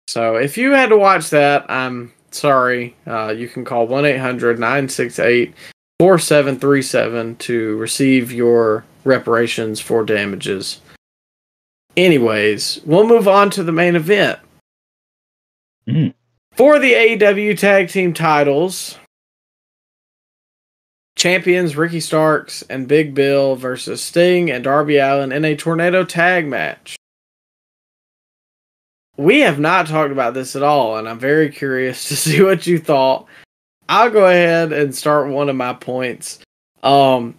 So if you had to watch that, I'm sorry. You can call 1-800-968-4737 to receive your reparations for damages. Anyways, we'll move on to the main event. For the AEW Tag Team titles, champions Ricky Starks and Big Bill versus Sting and Darby Allin in a tornado tag match. We have not talked about this at all, and I'm very curious to see what you thought. I'll go ahead and start one of my points. I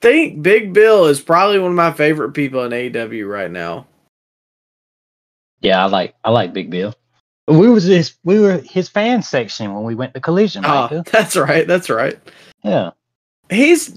think Big Bill is probably one of my favorite people in AEW right now. Yeah, I like Big Bill. We were his fan section when we went to Collision. That's right. Yeah. His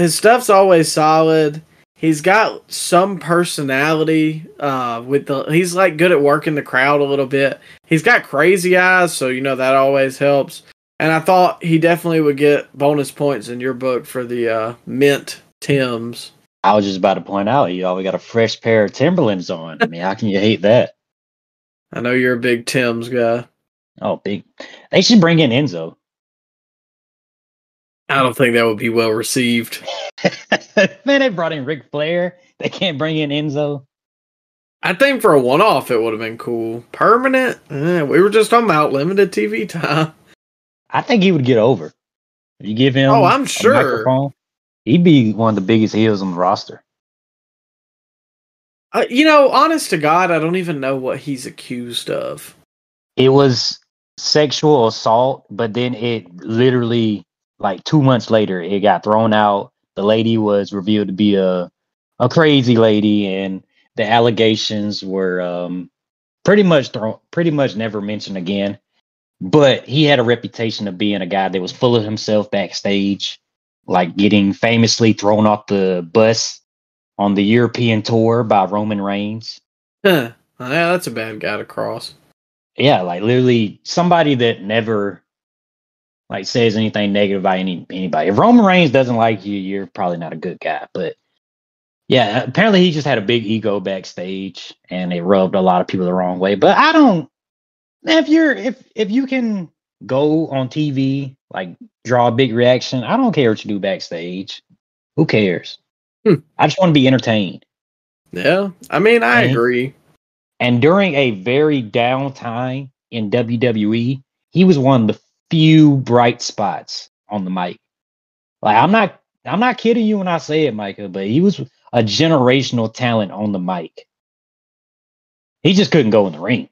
stuff's always solid. He's got some personality. He's like good at working the crowd a little bit. He's got crazy eyes, so that always helps. And I thought he definitely would get bonus points in your book for the mint Tims. I was just about to point out he always got a fresh pair of Timberlands on. I mean, how can you hate that? I know you're a big Tims guy. Oh, big. They should bring in Enzo. I don't think that would be well received. Man, they brought in Ric Flair. They can't bring in Enzo. I think for a one-off, it would have been cool. Permanent? We were just talking about limited TV time. I think he would get over. If you give him I'm sure. a microphone, he'd be one of the biggest heels on the roster. Honest to God, I don't even know what he's accused of. It was sexual assault, but then it literally, like 2 months later, it got thrown out. The lady was revealed to be a crazy lady, and the allegations were pretty much never mentioned again. But he had a reputation of being a guy that was full of himself backstage, like getting famously thrown off the bus on the European tour by Roman Reigns. Yeah, that's a bad guy to cross. Yeah, like literally somebody that never like says anything negative about anybody. If Roman Reigns doesn't like you, you're probably not a good guy. But yeah, apparently he just had a big ego backstage, and it rubbed a lot of people the wrong way. But I don't. If you can go on TV, like draw a big reaction, I don't care what you do backstage. Who cares? I just want to be entertained. Yeah, I mean, I agree. And during a very down time in WWE, he was one of the few bright spots on the mic. Like I'm not kidding you when I say it, Micah, but he was a generational talent on the mic. He just couldn't go in the ring.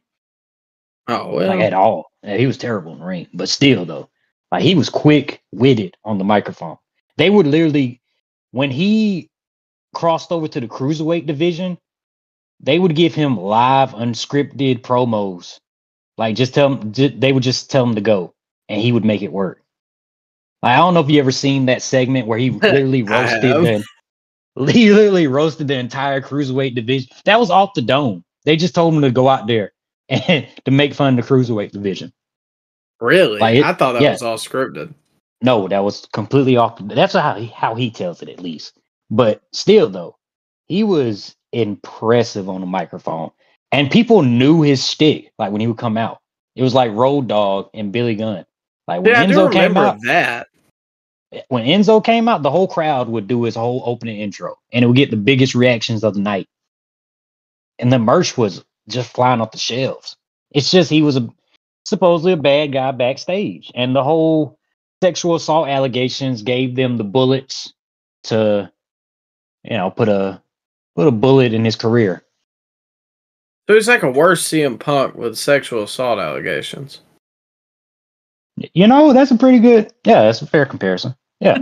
Oh, well. Like at all. Yeah, he was terrible in the ring. But still though, like he was quick-witted on the microphone. They would literally, when he crossed over to the cruiserweight division, they would give him live unscripted promos. Like they would just tell him to go and he would make it work. Like, I don't know if you ever seen that segment where he literally roasted the entire cruiserweight division. That was off the dome. They just told him to go out there and to make fun of the cruiserweight division. Really? I thought that was all scripted. No, that was completely off. That's how he tells it, at least. But still, though, he was impressive on the microphone, and people knew his shtick. Like when he would come out, it was like Road Dogg and Billy Gunn. Like when Enzo came out, when Enzo came out, the whole crowd would do his whole opening intro, and it would get the biggest reactions of the night. And the merch was just flying off the shelves. It's just he was supposedly a bad guy backstage, and the whole sexual assault allegations gave them the bullets to, put a bullet in his career. So he's like a worse CM Punk with sexual assault allegations. That's a pretty good. Yeah, that's a fair comparison. Yeah.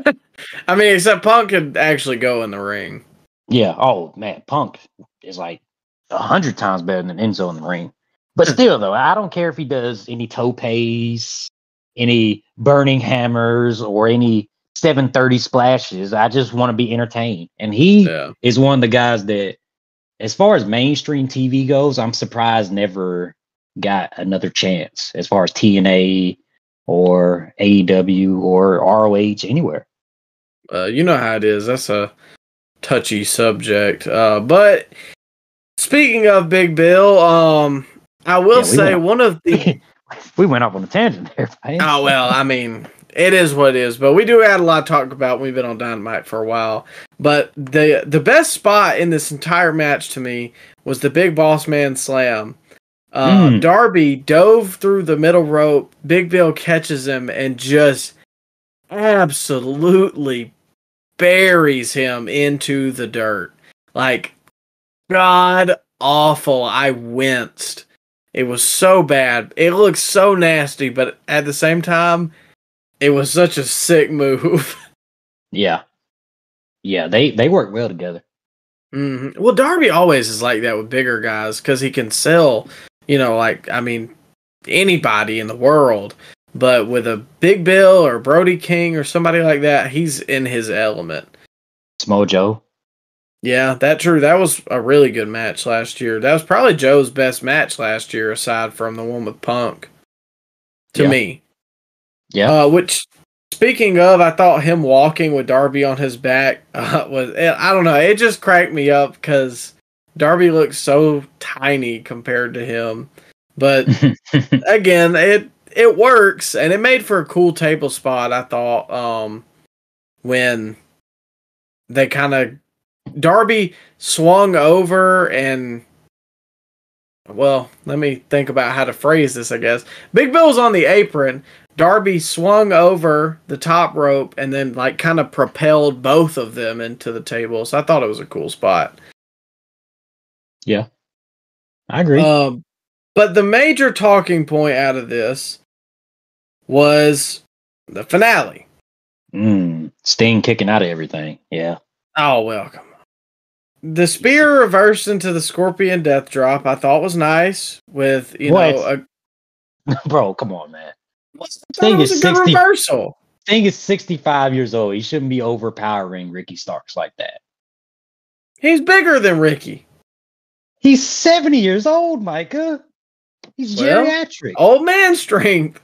I mean, except Punk could actually go in the ring. Yeah. Oh man, Punk is like 100 times better than Enzo in the ring. But still, though, I don't care if he does any topes, any burning hammers, or any 7:30 splashes. I just want to be entertained. And he is one of the guys that, as far as mainstream TV goes, I'm surprised never got another chance as far as TNA or AEW or ROH anywhere. You know how it is. That's a touchy subject. But speaking of Big Bill, I will say one of the we went off on a tangent there. Right? Oh well, I mean, it is what it is. But we do add a lot to talk about. We've been on Dynamite for a while. But the best spot in this entire match to me was the Big Boss Man Slam. Darby dove through the middle rope. Big Bill catches him and just absolutely buries him into the dirt. Like, god awful. I winced. It was so bad. It looked so nasty, but at the same time, it was such a sick move. Yeah. Yeah, they work well together. Mm-hmm. Well, Darby always is like that with bigger guys because he can sell, anybody in the world. But with a Big Bill or Brody King or somebody like that, he's in his element. Smojo. Yeah, that's true. That was a really good match last year. That was probably Joe's best match last year, aside from the one with Punk. To me. Yeah. Which, speaking of, I thought him walking with Darby on his back was, I don't know, it just cracked me up because Darby looks so tiny compared to him. But again, it works, and it made for a cool table spot, I thought, when they kind of Darby swung over and, well, let me think about how to phrase this, I guess. Big Bill was on the apron. Darby swung over the top rope and then kind of propelled both of them into the table. So I thought it was a cool spot. Yeah, I agree. But the major talking point out of this was the finale. Sting kicking out of everything. Yeah. Oh, well, come on. The spear reversed into the Scorpion Death Drop, I thought was nice. With, bro, come on, man. Sting is 60. Reversal. Sting is 65 years old. He shouldn't be overpowering Ricky Starks like that. He's bigger than Ricky. He's 70 years old, Micah. He's geriatric. Old man strength.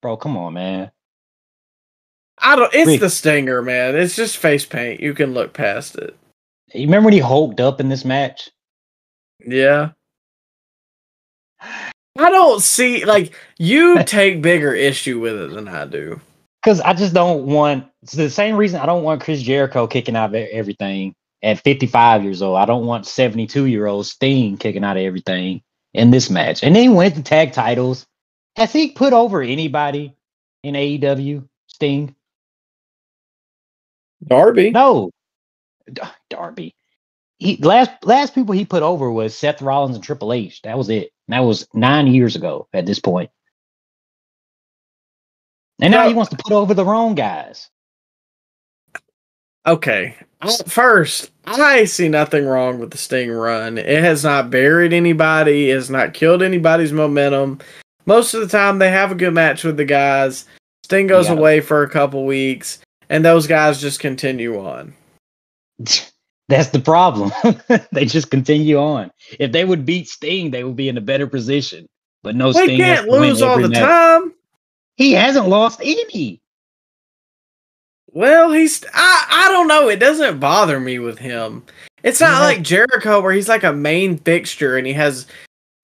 Bro, come on, man. It's the Stinger, man. It's just face paint. You can look past it. You remember when he hulked up in this match? Yeah. I don't see, you take bigger issue with it than I do. Because I just don't want, it's the same reason I don't want Chris Jericho kicking out of everything at 55 years old. I don't want 72-year-old Sting kicking out of everything in this match. And then he went to tag titles. Has he put over anybody in AEW, Sting? Darby? No. Darby. Last people he put over was Seth Rollins and Triple H. That was it. And that was 9 years ago at this point. And now he wants to put over the wrong guys. Okay. First, I see nothing wrong with the Sting run. It has not buried anybody. It has not killed anybody's momentum. Most of the time, they have a good match with the guys. Sting goes away for a couple weeks, and those guys just continue on. That's the problem. They just continue on. If they would beat Sting, they would be in a better position. But no, Sting can't lose all the time. He hasn't lost any. Well, I don't know. It doesn't bother me with him. It's not like Jericho where he's like a main fixture and he has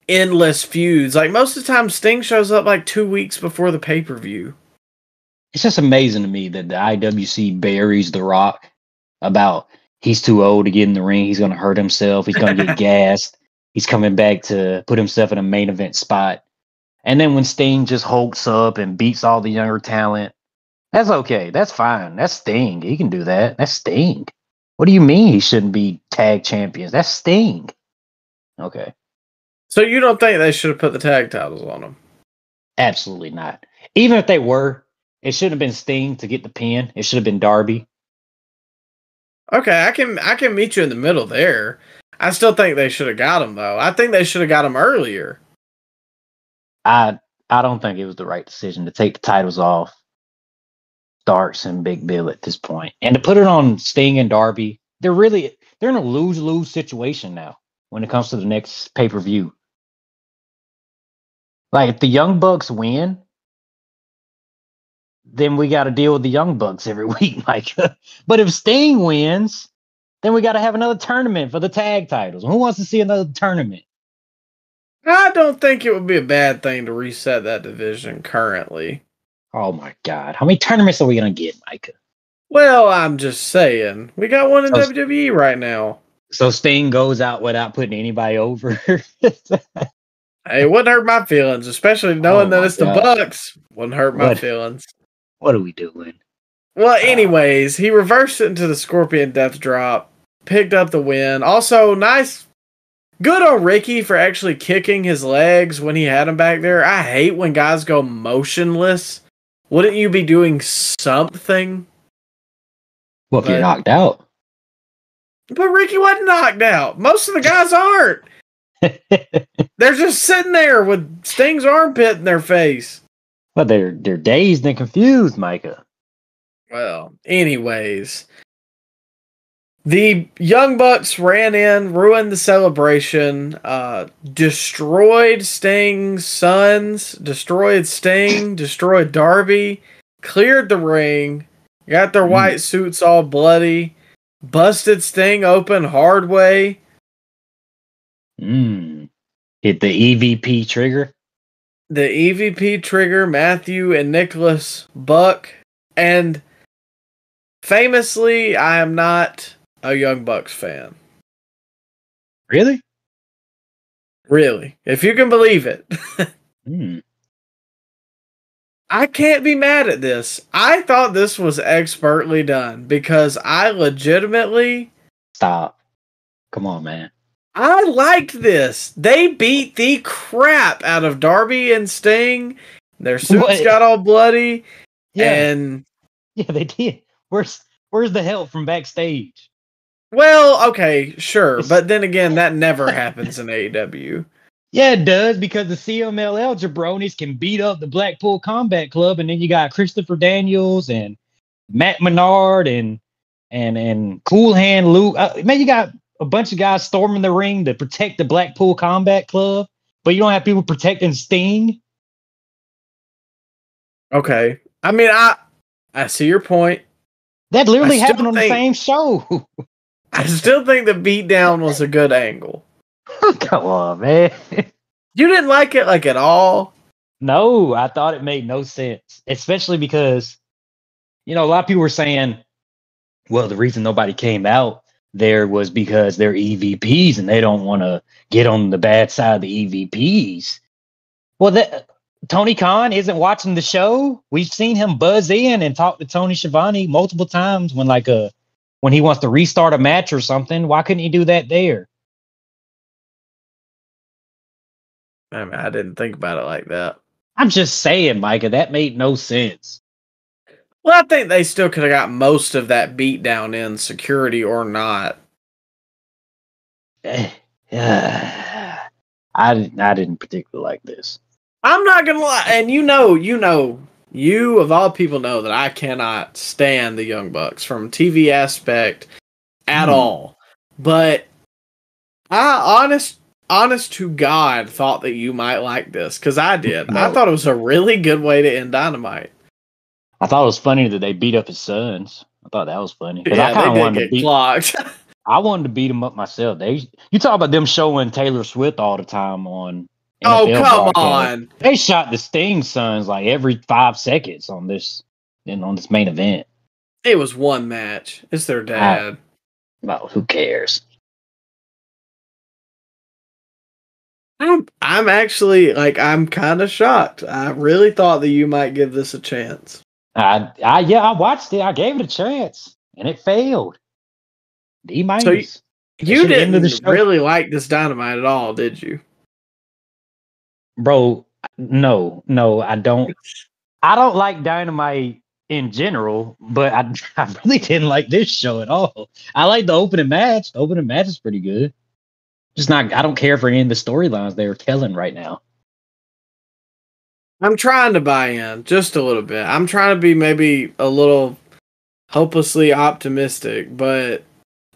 endless feuds. Like most of the time, Sting shows up 2 weeks before the pay-per-view. It's just amazing to me that the IWC buries The Rock about he's too old to get in the ring. He's going to hurt himself. He's going to get gassed. He's coming back to put himself in a main event spot. And then when Sting just hulks up and beats all the younger talent, that's okay. That's fine. That's Sting. He can do that. That's Sting. What do you mean he shouldn't be tag champions? That's Sting. Okay. So you don't think they should have put the tag titles on them? Absolutely not. Even if they were, it shouldn't have been Sting to get the pin. It should have been Darby. Okay, I can meet you in the middle there. I still think they should have got him, though. I think they should have got him earlier. I don't think it was the right decision to take the titles off Starks and Big Bill at this point. And to put it on Sting and Darby, they're in a lose-lose situation now when it comes to the next pay-per-view. Like, if the Young Bucks win, then we got to deal with the Young Bucks every week, Mike. But if Sting wins, then we got to have another tournament for the tag titles. Who wants to see another tournament? I don't think it would be a bad thing to reset that division currently. Oh my God. How many tournaments are we going to get, Micah? Well, I'm just saying. We got one in WWE right now. So Sting goes out without putting anybody over? Hey, it wouldn't hurt my feelings, especially knowing that it's the Bucks. Wouldn't hurt my feelings. What are we doing? Well, anyways, he reversed it into the Scorpion Death Drop, picked up the win. Also, nice. Good on Ricky for actually kicking his legs when he had him back there. I hate when guys go motionless. Wouldn't you be doing something? Well, if you're knocked out. But Ricky wasn't knocked out. Most of the guys aren't. They're just sitting there with Sting's armpit in their face. Well, they're dazed and confused, Micah. Well, anyways. The Young Bucks ran in, ruined the celebration, destroyed Sting's sons, destroyed Sting, destroyed Darby, cleared the ring, got their white suits all bloody, busted Sting open hard way. Hit the EVP trigger. The EVP trigger, Matthew and Nicholas Buck. And famously, I am not a Young Bucks fan. Really? Really. If you can believe it. I can't be mad at this. I thought this was expertly done because I legitimately... Stop. Come on, man. I liked this. They beat the crap out of Darby and Sting. Their suits got all bloody. Yeah. And... Yeah, they did. Where's the help from backstage? Well, okay, sure. But then again, that never happens in AEW. Yeah, it does, because the CMLL jabronis can beat up the Blackpool Combat Club, and then you got Christopher Daniels and Matt Menard and Cool Hand Luke. Man, you got a bunch of guys storming the ring to protect the Blackpool Combat Club, but you don't have people protecting Sting. Okay. I mean, I see your point. That literally happened on the same show. I still think the beatdown was a good angle. Come on, man. You didn't like it at all? No, I thought it made no sense. Especially because, a lot of people were saying, well, the reason nobody came out there was because they're EVPs and they don't want to get on the bad side of the EVPs. Well, Tony Khan isn't watching the show. We've seen him buzz in and talk to Tony Schiavone multiple times when he wants to restart a match or something. Why couldn't he do that there? I mean, I didn't think about it like that. I'm just saying, Micah, that made no sense. Well, I think they still could have got most of that beatdown in, security or not. I didn't particularly like this. I'm not gonna lie, and you of all people know that I cannot stand the Young Bucks from TV aspect at all. But I honest to God thought that you might like this, because I did. No. I thought it was a really good way to end Dynamite. I thought it was funny that they beat up his sons. I thought that was funny. Yeah, I kind of wanted to beat clocked. I wanted to beat them up myself. You talk about them showing Taylor Swift all the time on NFL come on. They shot the Sting sons like every 5 seconds on this main event. It was one match. It's their dad. Well, who cares? I'm actually I'm kind of shocked. I really thought that you might give this a chance. I watched it. I gave it a chance, and it failed. D-. So you didn't really like this Dynamite at all, did you? Bro, no, I don't. I don't like Dynamite in general, but I really didn't like this show at all. I like the opening match. The opening match is pretty good. I don't care for any of the storylines they were telling right now. I'm trying to buy in just a little bit. I'm trying to be maybe a little hopelessly optimistic, but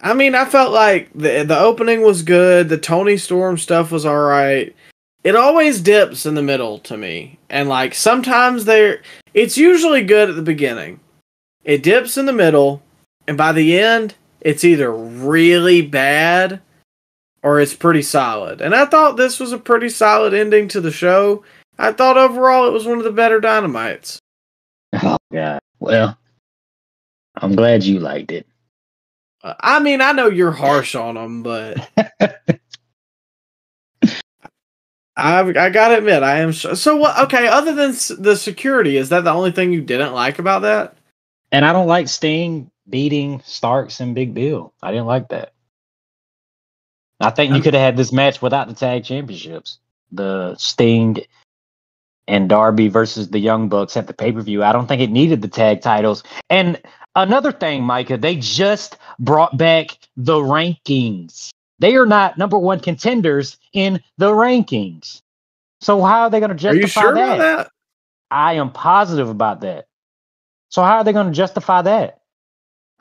I mean, I felt like the opening was good. The Tony Storm stuff was all right. It always dips in the middle to me, and like sometimes it's usually good at the beginning. It dips in the middle, and by the end, it's either really bad or it's pretty solid. And I thought this was a pretty solid ending to the show. I thought overall it was one of the better Dynamites. Oh God. Well, I'm glad you liked it. I mean, I know you're harsh on them, but I gotta admit, I am. So what? Okay, other than the security, is that the only thing you didn't like about that? And I don't like Sting beating Starks and Big Bill. I didn't like that. I think you could have had this match without the tag championships. The Sting and Darby versus the Young Bucks at the pay-per-view. I don't think it needed the tag titles. And another thing, Micah, they just brought back the rankings. They are not number one contenders in the rankings. So how are they going to justify Are you sure that? about that? I am positive about that. So how are they going to justify that?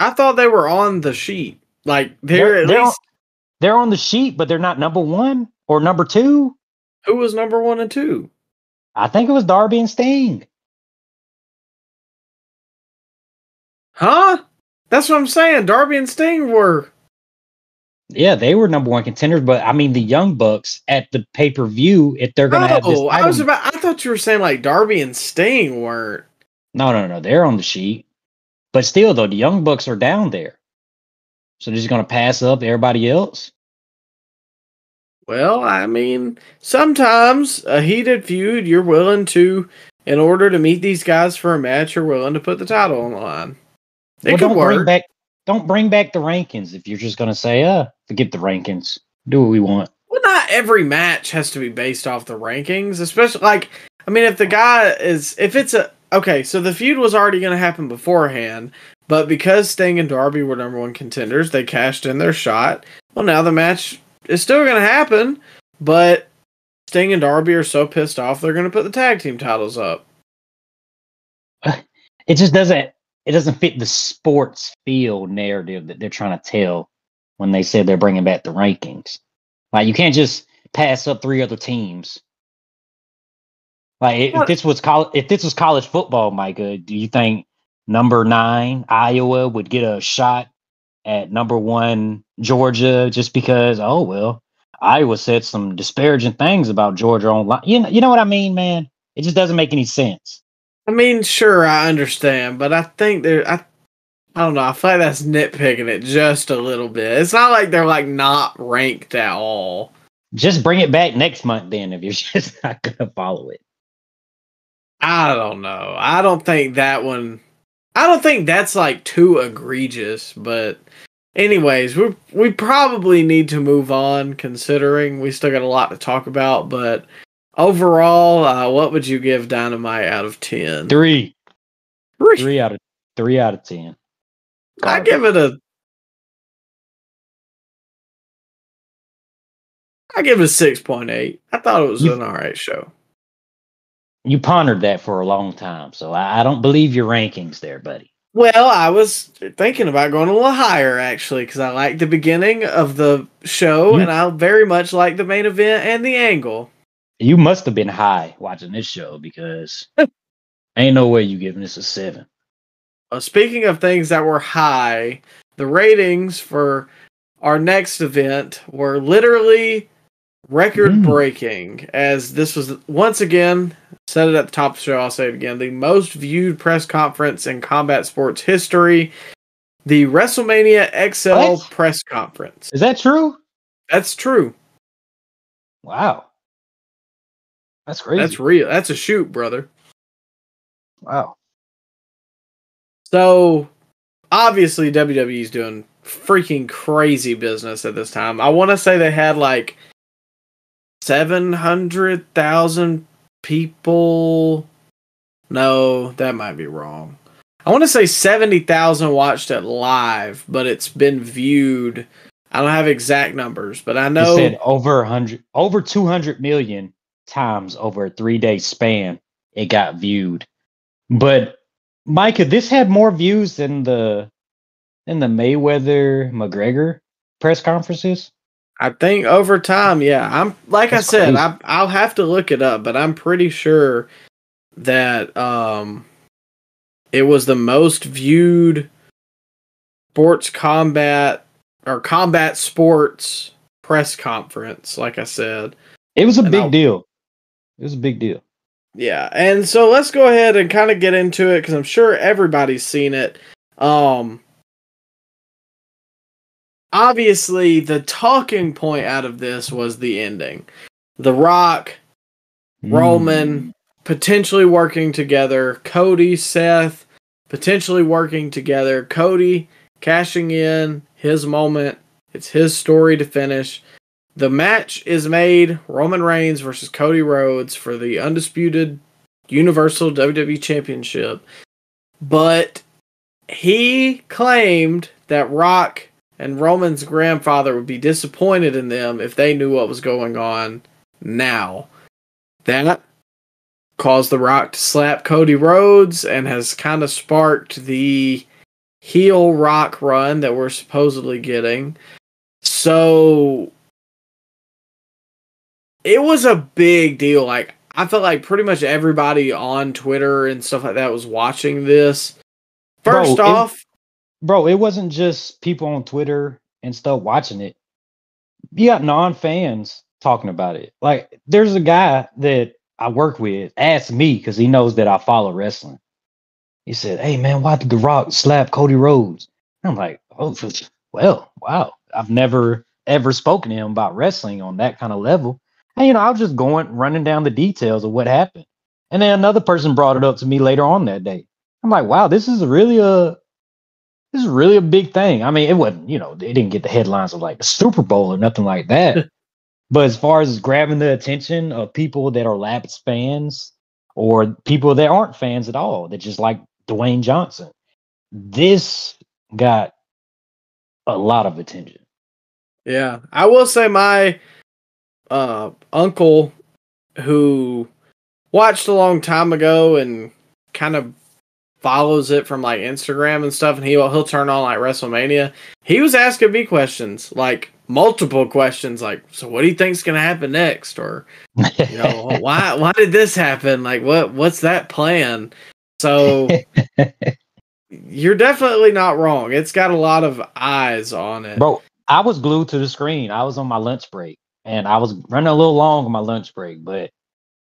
I thought they were on the sheet. Like they're on the sheet, but they're not number one or number two. Who was number 1 and 2? I think it was Darby and Sting. Huh? That's what I'm saying. Darby and Sting were. Yeah, they were number one contenders, but I mean the Young Bucks at the pay-per-view, if they're gonna have this title. I thought you were saying like Darby and Sting weren't. No, they're on the sheet. But still though, the Young Bucks are down there. So they're just gonna pass up everybody else. Well, I mean, sometimes a heated feud, you're willing to, in order to meet these guys for a match, you're willing to put the title on the line. It could work. Don't bring back the rankings if you're just going to say, forget the rankings. Do what we want. Well, not every match has to be based off the rankings, especially like, I mean, if the guy is, if it's okay, so the feud was already going to happen beforehand, but because Sting and Darby were number one contenders, they cashed in their shot. Well, now the match is still going to happen, but Sting and Darby are so pissed off, they're going to put the tag team titles up. It just doesn't. It doesn't fit the sports feel narrative that they're trying to tell when they say they're bringing back the rankings. Like you can't just pass up 3 other teams. Like if this was college football, Micah, do you think number 9 Iowa would get a shot at number 1 Georgia just because? Oh well, Iowa said some disparaging things about Georgia online. You know what I mean, man? It just doesn't make any sense. I mean, sure, I understand, but I think I don't know. I feel like that's nitpicking it just a little bit. It's not like they're like not ranked at all. Just bring it back next month then if you're just not going to follow it. I don't know. I don't think that's like too egregious, but anyways, we probably need to move on considering we still got a lot to talk about, but overall, what would you give Dynamite out of 10? 3. 3 out of 10. I give it a 6.8. I thought it was an alright show. You pondered that for a long time, so I don't believe your rankings there, buddy. Well, I was thinking about going a little higher, actually, because I like the beginning of the show, and I very much like the main event and the angle. You must have been high watching this show because ain't no way you giving this a 7. Speaking of things that were high, the ratings for our next event were literally record-breaking, as this was, once again, said it at the top of the show, I'll say it again, the most viewed press conference in combat sports history, the WrestleMania XL press conference. Is that true? That's true. Wow. That's crazy. That's real. That's a shoot, brother. Wow. So, obviously, WWE's doing freaking crazy business at this time. I want to say they had like 700,000 people. No, that might be wrong. I want to say 70,000 watched it live, but it's been viewed. I don't have exact numbers, but I know it said over 200 million times over a 3-day span it got viewed. But Micah, this had more views than the Mayweather McGregor press conferences. I think over time, yeah. I'm like That's I said, crazy. I'll have to look it up, but I'm pretty sure that it was the most viewed sports combat or combat sports press conference, like I said. It was a And big deal. It was a big deal. Yeah, and so let's go ahead and kind of get into it because I'm sure everybody's seen it. Obviously, the talking point out of this was the ending. The Rock, Roman potentially working together, Cody, Seth potentially working together, Cody cashing in his moment. It's his story to finish. The match is made Roman Reigns versus Cody Rhodes for the undisputed Universal WWE Championship. But he claimed that Rock and Roman's grandfather would be disappointed in them if they knew what was going on now. That caused The Rock to slap Cody Rhodes and has kind of sparked the heel Rock run that we're supposedly getting. So it was a big deal. Like, I felt like pretty much everybody on Twitter and stuff like that was watching this. First off, it wasn't just people on Twitter and stuff watching it. You got non-fans talking about it. Like, there's a guy that I work with asked me because he knows that I follow wrestling. He said, "Hey man, why did The Rock slap Cody Rhodes?" And I'm like, "Oh, well, wow. I've never ever spoken to him about wrestling on that kind of level." And I was just running down the details of what happened. And then another person brought it up to me later on that day. I'm like, "Wow, this is really a big thing." I mean, it wasn't, they didn't get the headlines of like the Super Bowl or nothing like that. But as far as grabbing the attention of people that are lapsed fans or people that aren't fans at all, that just like Dwayne Johnson, this got a lot of attention. yeah, I will say my uncle, who watched a long time ago and kind of follows it from like Instagram and stuff, and he'll turn on like WrestleMania. He was asking me questions, like multiple questions, like, so what do you think's gonna happen next, or why did this happen? Like, what's that plan? So you're definitely not wrong. It's got a lot of eyes on it, Bro. I was glued to the screen. I was on my lunch break, and I was running a little long on my lunch break. But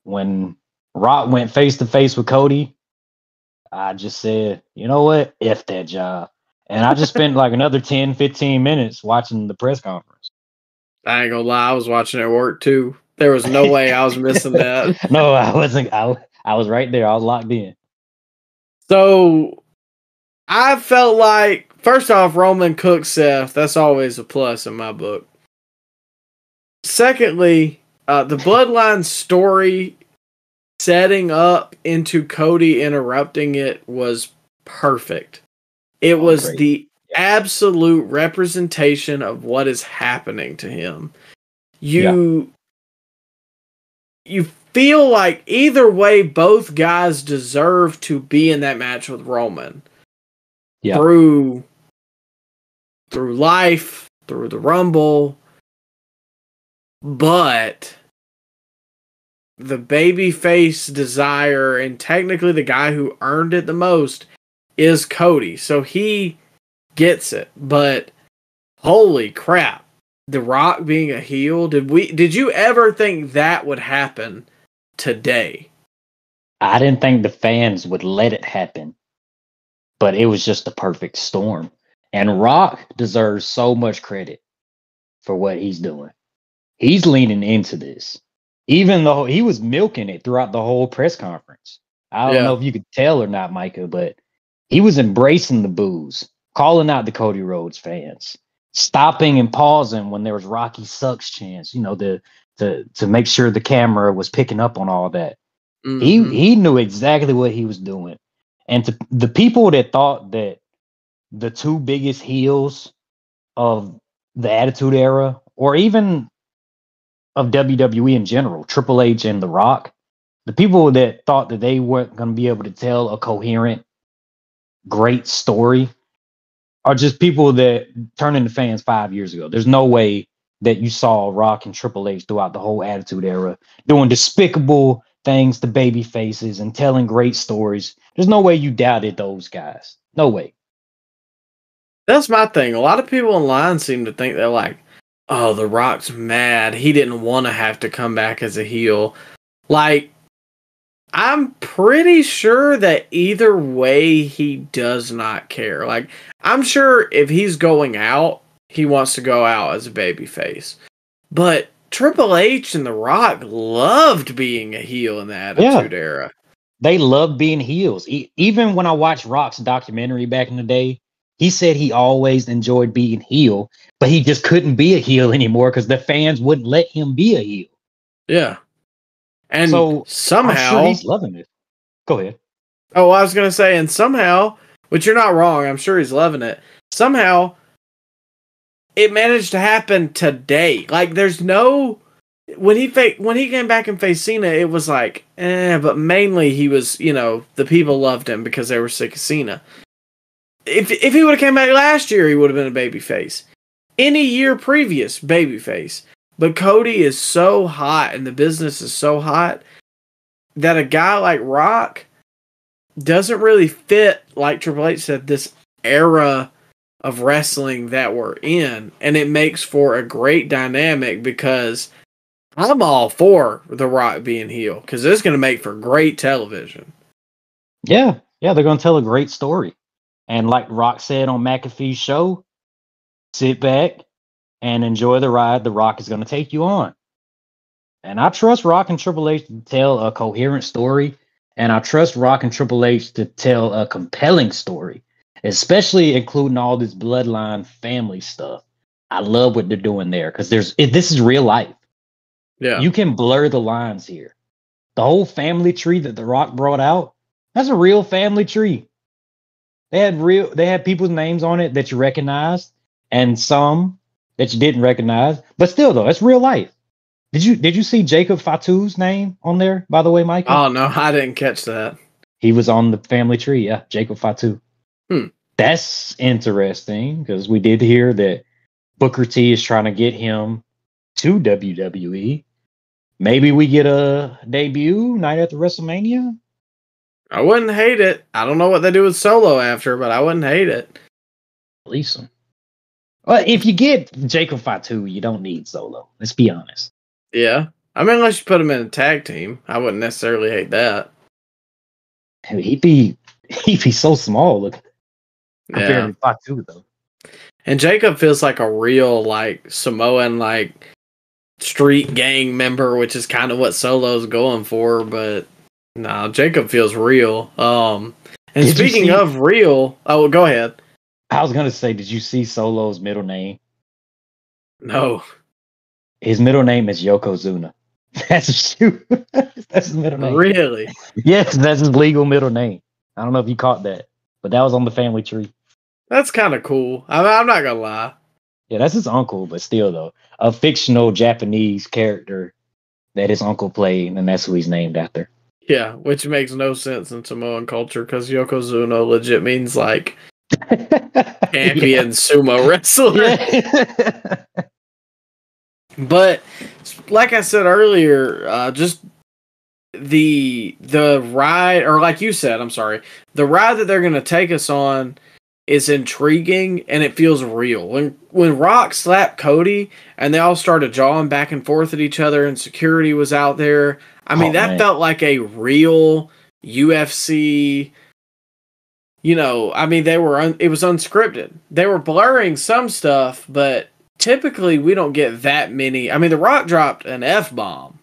when Rock went face to face with Cody, I just said, you know what? F that job. And I just spent like another 10, 15 minutes watching the press conference. I ain't gonna lie, I was watching it at work too. There was no way I was missing that. No, I wasn't. I was right there. I was locked in. So I felt like, first off, Roman cooks Seth. That's always a plus in my book. Secondly, the Bloodline story setting up into Cody interrupting it was perfect. It was great. the absolute representation of what is happening to him. You feel like either way, both guys deserve to be in that match with Roman. Yeah. Through life, through the Rumble, but the babyface desire, and technically the guy who earned it the most, is Cody. So he gets it. But holy crap, The Rock being a heel, did you ever think that would happen today? I didn't think the fans would let it happen, but it was just the perfect storm. And Rock deserves so much credit for what he's doing. He's leaning into this, even though he was milking it throughout the whole press conference. I don't know if you could tell or not, Micah, but he was embracing the boos, calling out the Cody Rhodes fans, stopping and pausing when there was Rocky sucks chants, to make sure the camera was picking up on all that. Mm-hmm. He knew exactly what he was doing. And to the people that thought that the two biggest heels of the Attitude Era, or even of WWE in general, Triple H and The Rock, the people that thought that they weren't going to be able to tell a coherent, great story are just people that turned into fans 5 years ago. There's no way that you saw Rock and Triple H throughout the whole Attitude Era doing despicable things to baby faces and telling great stories. There's no way you doubted those guys. No way. That's my thing. A lot of people online seem to think they're like, oh, The Rock's mad. He didn't want to have to come back as a heel. Like, I'm pretty sure that either way, he does not care. Like, I'm sure if he's going out, he wants to go out as a babyface. But Triple H and The Rock loved being a heel in the Attitude Era. They loved being heels. Even when I watched Rock's documentary back in the day, he said he always enjoyed being heel, but he just couldn't be a heel anymore because the fans wouldn't let him be a heel. Yeah. And so somehow I'm sure he's loving it. Go ahead. Oh, I was going to say, and somehow, which you're not wrong, I'm sure he's loving it. Somehow, it managed to happen today. Like, there's no... When he came back and faced Cena, it was like, but mainly he was, the people loved him because they were sick of Cena. If he would have came back last year, he would have been a babyface. Any year previous, babyface. But Cody is so hot and the business is so hot that a guy like Rock doesn't really fit, like Triple H said, this era of wrestling that we're in. And it makes for a great dynamic because I'm all for The Rock being heel because it's going to make for great television. Yeah, they're going to tell a great story. And like Rock said on McAfee's show, sit back and enjoy the ride The Rock is going to take you on. And I trust Rock and Triple H to tell a coherent story. And I trust Rock and Triple H to tell a compelling story, especially including all this bloodline family stuff. I love what they're doing there because this is real life. Yeah. You can blur the lines here. The whole family tree that The Rock brought out, that's a real family tree. They had people's names on it that you recognized and some that you didn't recognize. But still though, it's real life. Did you see Jacob Fatu's name on there, by the way, Michael? Oh no, I didn't catch that. He was on the family tree, yeah, Jacob Fatu. Hmm. That's interesting because we did hear that Booker T is trying to get him to WWE. Maybe we get a debut night after WrestleMania. I wouldn't hate it. I don't know what they do with Solo after, but I wouldn't hate it. Release him. Well, if you get Jacob Fatu, you don't need Solo. Let's be honest. Yeah. I mean, unless you put him in a tag team, I wouldn't necessarily hate that. He'd be so small looking compared to Fatu, though. And Jacob feels like a real, like, Samoan, like, street gang member, which is kind of what Solo's going for, but no, Jacob feels real. And speaking of real, oh, go ahead. I was gonna say, did you see Solo's middle name? No. His middle name is Yokozuna. That's his middle name. Really? Yes, that's his legal middle name. I don't know if you caught that, but that was on the family tree. That's kind of cool. I'm not gonna lie. Yeah, that's his uncle, but still though, a fictional Japanese character that his uncle played, and that's who he's named after. Yeah, which makes no sense in Samoan culture because Yokozuna legit means like champion sumo wrestler. Yeah. But like I said earlier, just the ride, or like you said, I'm sorry, the ride that they're going to take us on is intriguing and it feels real. When Rock slapped Cody and they all started jawing back and forth at each other and security was out there, I mean, that felt like a real UFC. I mean, it was unscripted. They were blurring some stuff, but typically we don't get that many. I mean, The Rock dropped an F-bomb.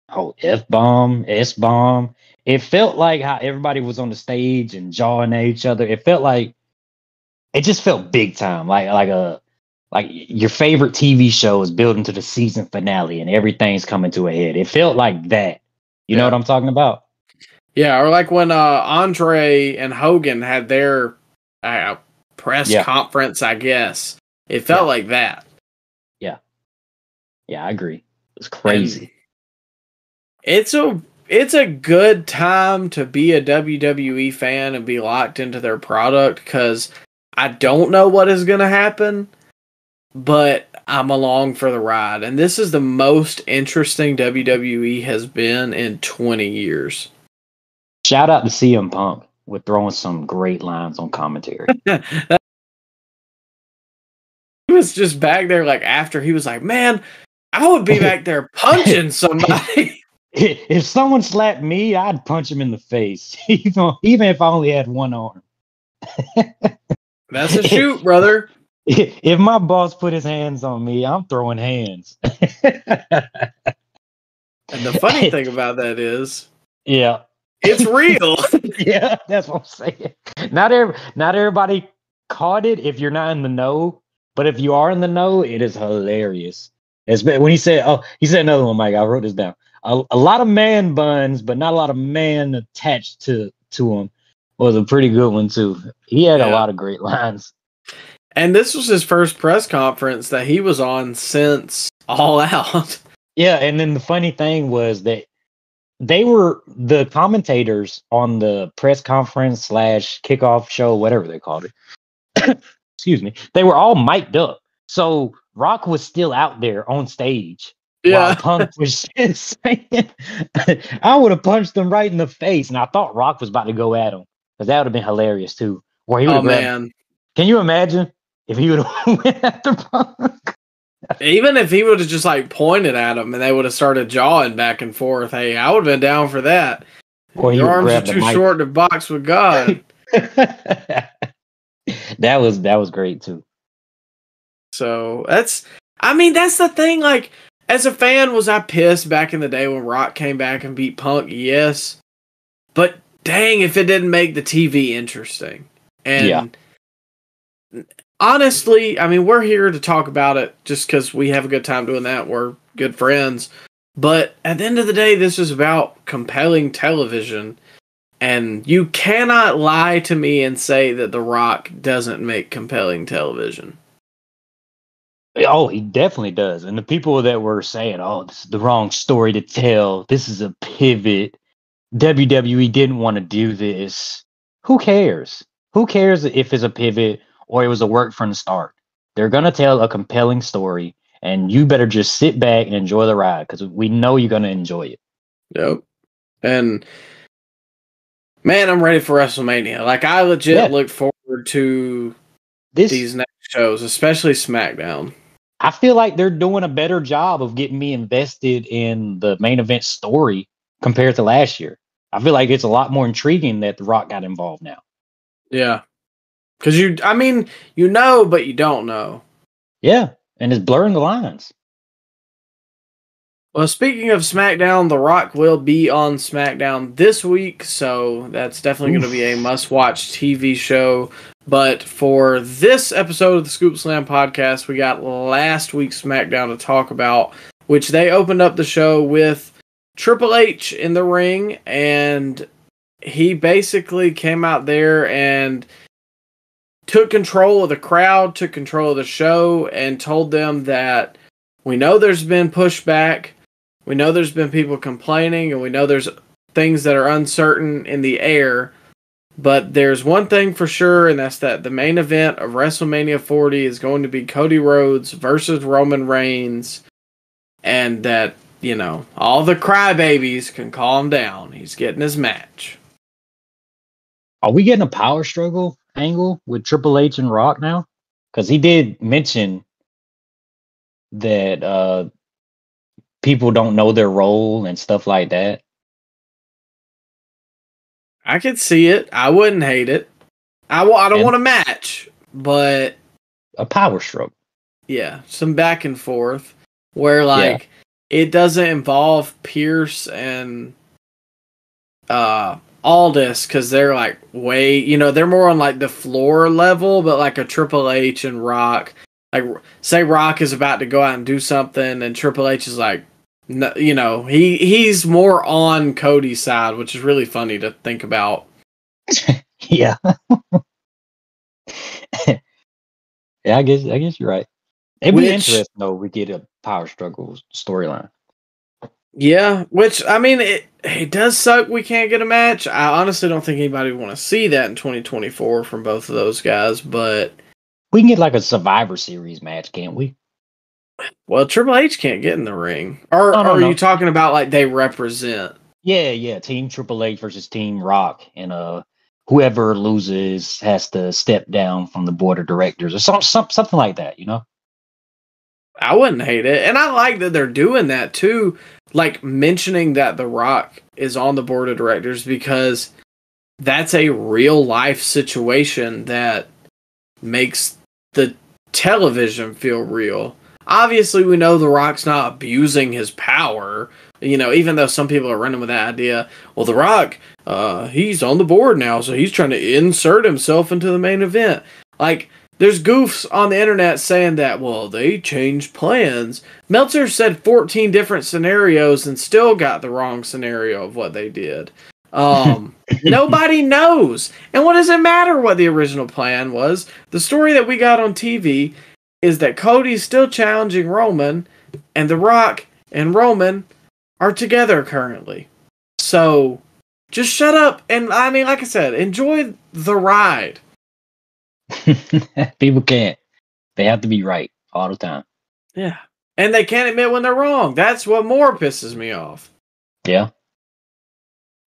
Oh, F-bomb, S-bomb. It felt like how everybody was on the stage and jawing at each other. It just felt big time. Like your favorite TV show is building to the season finale and everything's coming to a head. It felt like that. You know what I'm talking about? Yeah, or like when Andre and Hogan had their press conference, I guess. It felt like that. Yeah. Yeah, I agree. It was crazy. It's it's a good time to be a WWE fan and be locked into their product because I don't know what is going to happen, but I'm along for the ride. And this is the most interesting WWE has been in 20 years. Shout out to CM Punk with throwing some great lines on commentary. He was just back there like after he was like, man, I would be back there punching somebody. If someone slapped me, I'd punch him in the face, even if I only had one arm. That's a shoot, brother. If my boss put his hands on me, I'm throwing hands. And the funny thing about that is, yeah, it's real. Yeah, that's what I'm saying. Not everybody caught it if you're not in the know, but if you are in the know, it is hilarious. When he said another one, Mike. I wrote this down. A lot of man buns, but not a lot of man attached to him. Was a pretty good one too. He had a lot of great lines. And this was his first press conference that he was on since All Out. Yeah, and then the funny thing was that they were the commentators on the press conference / kickoff show, whatever they called it. Excuse me. They were all mic'd up. So Rock was still out there on stage. Yeah. While Punk was just saying, I would have punched him right in the face. And I thought Rock was about to go at him. Because that would have been hilarious too. Where he would man. Can you imagine if he would have went after Punk? Even if he would have just like pointed at him and they would have started jawing back and forth, hey, I would have been down for that. Or your arms are too short to box with God. That was great too. So that's the thing. Like, as a fan, was I pissed back in the day when Rock came back and beat Punk? Yes. But dang, if it didn't make the TV interesting. And honestly, I mean, we're here to talk about it just because we have a good time doing that. We're good friends. But at the end of the day, this is about compelling television. And you cannot lie to me and say that The Rock doesn't make compelling television. Oh, he definitely does. And the people that were saying, oh, this is the wrong story to tell. This is a pivot. WWE didn't want to do this. Who cares? Who cares if it's a pivot or it was a work from the start? They're going to tell a compelling story, and you better just sit back and enjoy the ride because we know you're going to enjoy it. Yep. And man, I'm ready for WrestleMania. Like, I legit look forward to these next shows, especially SmackDown. I feel like they're doing a better job of getting me invested in the main event story compared to last year. I feel like it's a lot more intriguing that The Rock got involved now. Yeah. Because but you don't know. Yeah. And it's blurring the lines. Well, speaking of SmackDown, The Rock will be on SmackDown this week, so that's definitely going to be a must-watch TV show. But for this episode of the Scoop Slam podcast, we got last week's SmackDown to talk about, which they opened up the show with Triple H in the ring, and he basically came out there and took control of the crowd, took control of the show, and told them that we know there's been pushback, we know there's been people complaining, and we know there's things that are uncertain in the air, but there's one thing for sure, and that's that the main event of WrestleMania 40 is going to be Cody Rhodes versus Roman Reigns, and that, all the crybabies can calm down. He's getting his match. Are we getting a power struggle angle with Triple H and Rock now? Because he did mention that people don't know their role and stuff like that. I could see it. I wouldn't hate it. I don't want a match, but a power struggle. Yeah, some back and forth where it doesn't involve Pierce and Aldis because they're like they're more on like the floor level, but like a Triple H and Rock, like say Rock is about to go out and do something and Triple H is like, no, he's more on Cody's side, which is really funny to think about. Yeah. Yeah, I guess you're right. It'd be interesting though. We get a power struggle storyline. Yeah, which I mean, it does suck we can't get a match. I honestly don't think anybody would want to see that in 2024 from both of those guys. But We can get like a Survivor Series match, can't we? well, Triple H can't get in the ring. Or No, no, are you no. talking about like they represent? Yeah. Team Triple H versus Team Rock, and whoever loses has to step down from the board of directors or something like that. You know? I wouldn't hate it, and I like that they're doing that too. Like mentioning that The Rock is on the board of directors because that's a real life situation that makes the television feel real. Obviously, we know The Rock's not abusing his power. You know, even though some people are running with that idea, well, The Rock, he's on the board now, so he's trying to insert himself into the main event. Like, there's goofs on the internet saying that, well, they changed plans. Meltzer said 14 different scenarios and still got the wrong scenario of what they did. Nobody knows. And what does it matter what the original plan was? The story that we got on TV is that Cody's still challenging Roman, and The Rock and Roman are together currently. So just shut up and, I mean, like I said, enjoy the ride. People can't. They have to be right all the time. Yeah. And they can't admit when they're wrong. That's what more pisses me off. Yeah.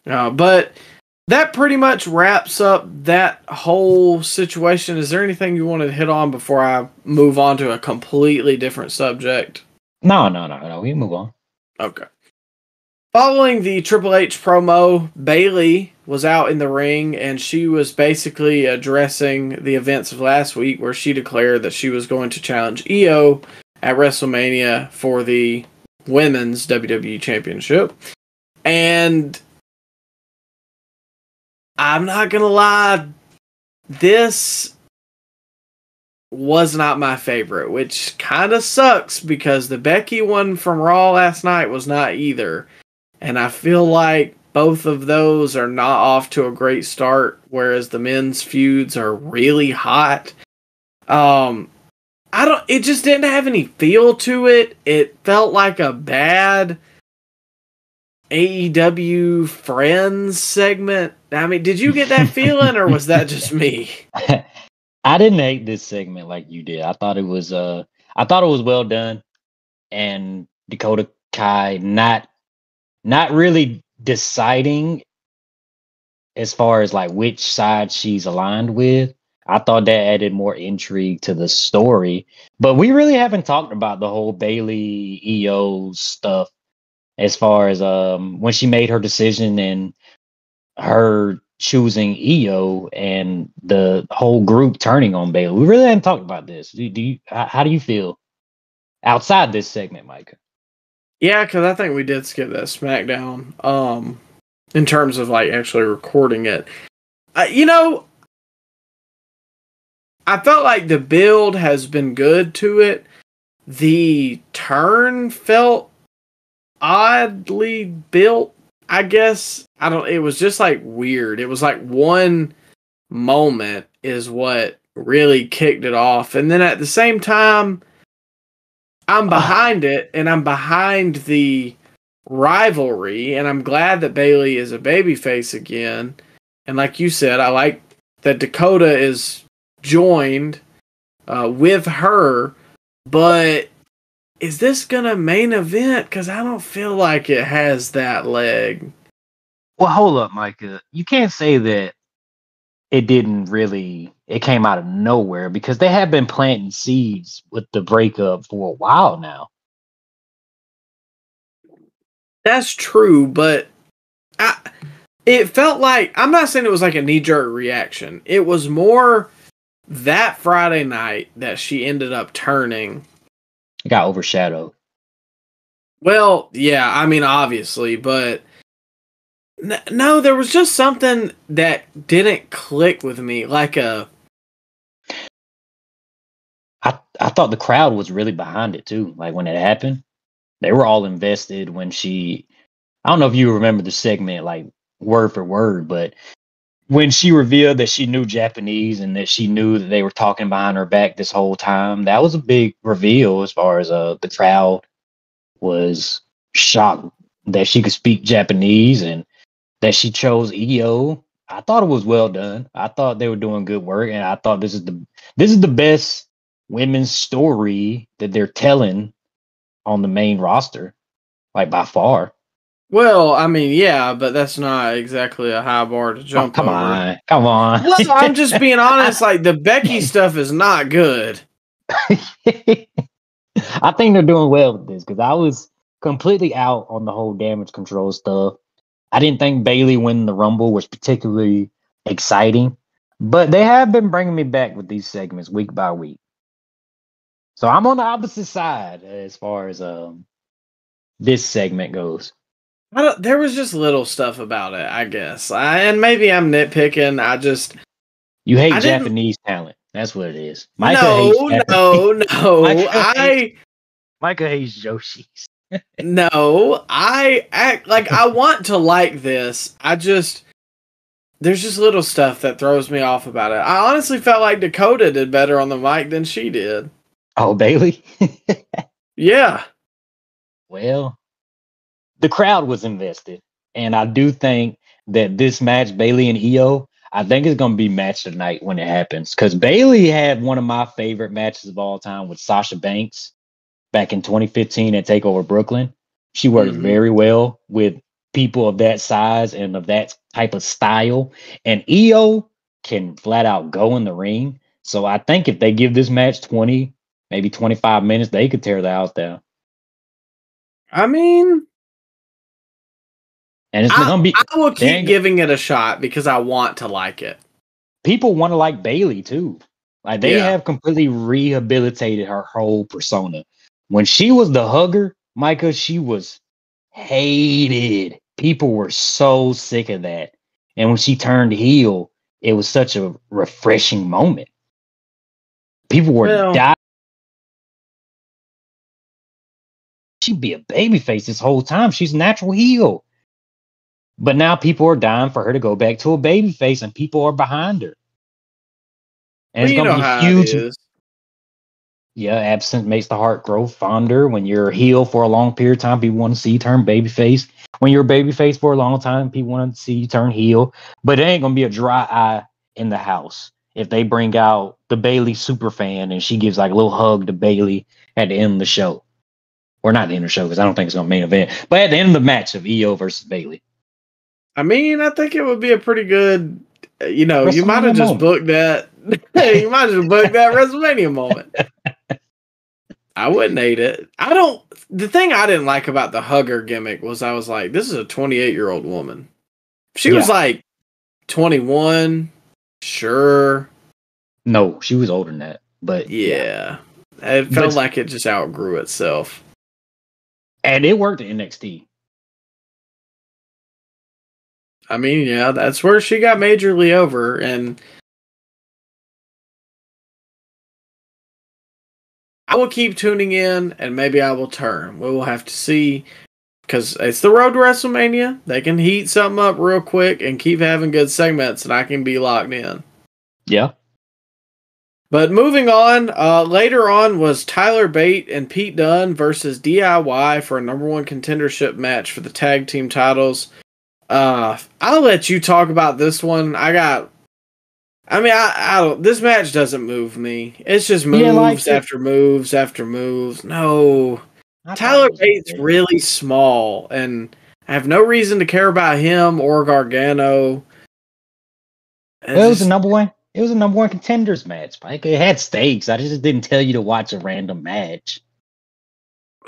But that pretty much wraps up that whole situation. Is there anything you wanted to hit on before I move on to a completely different subject? No. We can move on. Okay. Following the Triple H promo, Bayley was out in the ring and she was basically addressing the events of last week where she declared that she was going to challenge Io at WrestleMania for the Women's WWE Championship. And I'm not going to lie, this was not my favorite, which kind of sucks because the Becky one from Raw last night was not either. And I feel like both of those are not off to a great start, whereas the men's feuds are really hot. It just didn't have any feel to it. It felt like a bad AEW Friends segment. I mean, did you get that feeling or was that just me? I didn't hate this segment like you did. I thought it was well done. And Dakota Kai not really deciding as far as like which side she's aligned with. I thought that added more intrigue to the story. But we really haven't talked about the whole Bayley EO stuff as far as when she made her decision and her choosing EO and the whole group turning on Bayley. We really haven't talked about this. How do you feel outside this segment, Micah? Yeah, because I think we did skip that SmackDown in terms of like actually recording it. I felt like the build has been good to it. The turn felt oddly built, I guess. It was just like weird. It was like one moment is what really kicked it off. And then at the same time, I'm behind it, and I'm behind the rivalry, and I'm glad that Bayley is a babyface again. And like you said, I like that Dakota is joined with her, but is this gonna main event? Because I don't feel like it has that leg. Well, hold up, Micah. You can't say that it came out of nowhere because they have been planting seeds with the breakup for a while now. That's true, but it felt like, I'm not saying it was like a knee-jerk reaction. It was more that Friday night that she ended up turning. It got overshadowed. Well, yeah, I mean, obviously, but no, there was just something that didn't click with me. I thought the crowd was really behind it too. Like when it happened, they were all invested when I don't know if you remember the segment like word for word, but when she revealed that she knew Japanese and that she knew that they were talking behind her back this whole time, that was a big reveal as far as the crowd was shocked that she could speak Japanese and that she chose EO. I thought it was well done. I thought they were doing good work, and I thought this is the best women's story that they're telling on the main roster, like by far. Well, I mean, yeah, but that's not exactly a high bar to jump Come over. come on. Well, I'm just being honest. Like the Becky stuff is not good. I think they're doing well with this because I was completely out on the whole damage control stuff. I didn't think Bailey winning the Rumble was particularly exciting, but they have been bringing me back with these segments week by week. So I'm on the opposite side as far as this segment goes. There was just little stuff about it, I guess. And maybe I'm nitpicking. You hate Japanese talent. That's what it is. Micah hates Joshis. No, I act like I want to like this. There's just little stuff that throws me off about it. I honestly felt like Dakota did better on the mic than she did. Oh, Bailey? Yeah. Well, the crowd was invested. And I do think that this match, Bailey and Io, I think it's going to be match of the night when it happens. Because Bailey had one of my favorite matches of all time with Sasha Banks back in 2015 at TakeOver Brooklyn. She worked very well with people of that size and of that type of style. And Io can flat out go in the ring. So I think if they give this match 20, maybe 25 minutes, they could tear the house down. I mean, and it's gonna be. I will keep giving it a shot because I want to like it. People want to like Bailey too. Like they have completely rehabilitated her whole persona. When she was the hugger, Micah, she was hated. People were so sick of that. And when she turned heel, it was such a refreshing moment. People were dying. She'd be a babyface this whole time. She's a natural heel. But now people are dying for her to go back to a babyface, and people are behind her. And it's going to be huge. Yeah, absence makes the heart grow fonder. When you're a heel for a long period of time, people want to see you turn babyface. When you're a babyface for a long time, people want to see you turn heel. But it ain't going to be a dry eye in the house if they bring out the Bailey superfan and she gives like a little hug to Bailey at the end of the show. Or not the end of the show, because I don't think it's going to main event. But at the end of the match of Io versus Bailey. I mean, I think it would be a pretty good, you might have just booked that. You might have just booked that WrestleMania moment. I wouldn't hate it. The thing I didn't like about the hugger gimmick was I was like, this is a 28-year-old woman. She was like 21, sure. No, she was older than that. But yeah. It felt like it just outgrew itself. And it worked in NXT. I mean, yeah, that's where she got majorly over, and I will keep tuning in, and maybe I will turn. We will have to see, because it's the road to WrestleMania. They can heat something up real quick and keep having good segments, and I can be locked in. Yeah. But moving on, later on was Tyler Bate and Pete Dunne versus DIY for a #1 contendership match for the tag team titles. I'll let you talk about this one. I don't. This match doesn't move me. It's just moves after moves after moves. No, Tyler Bate's really small, and I have no reason to care about him or Gargano. It was a #1. It was a #1 contenders match. Like it had stakes. I just didn't tell you to watch a random match.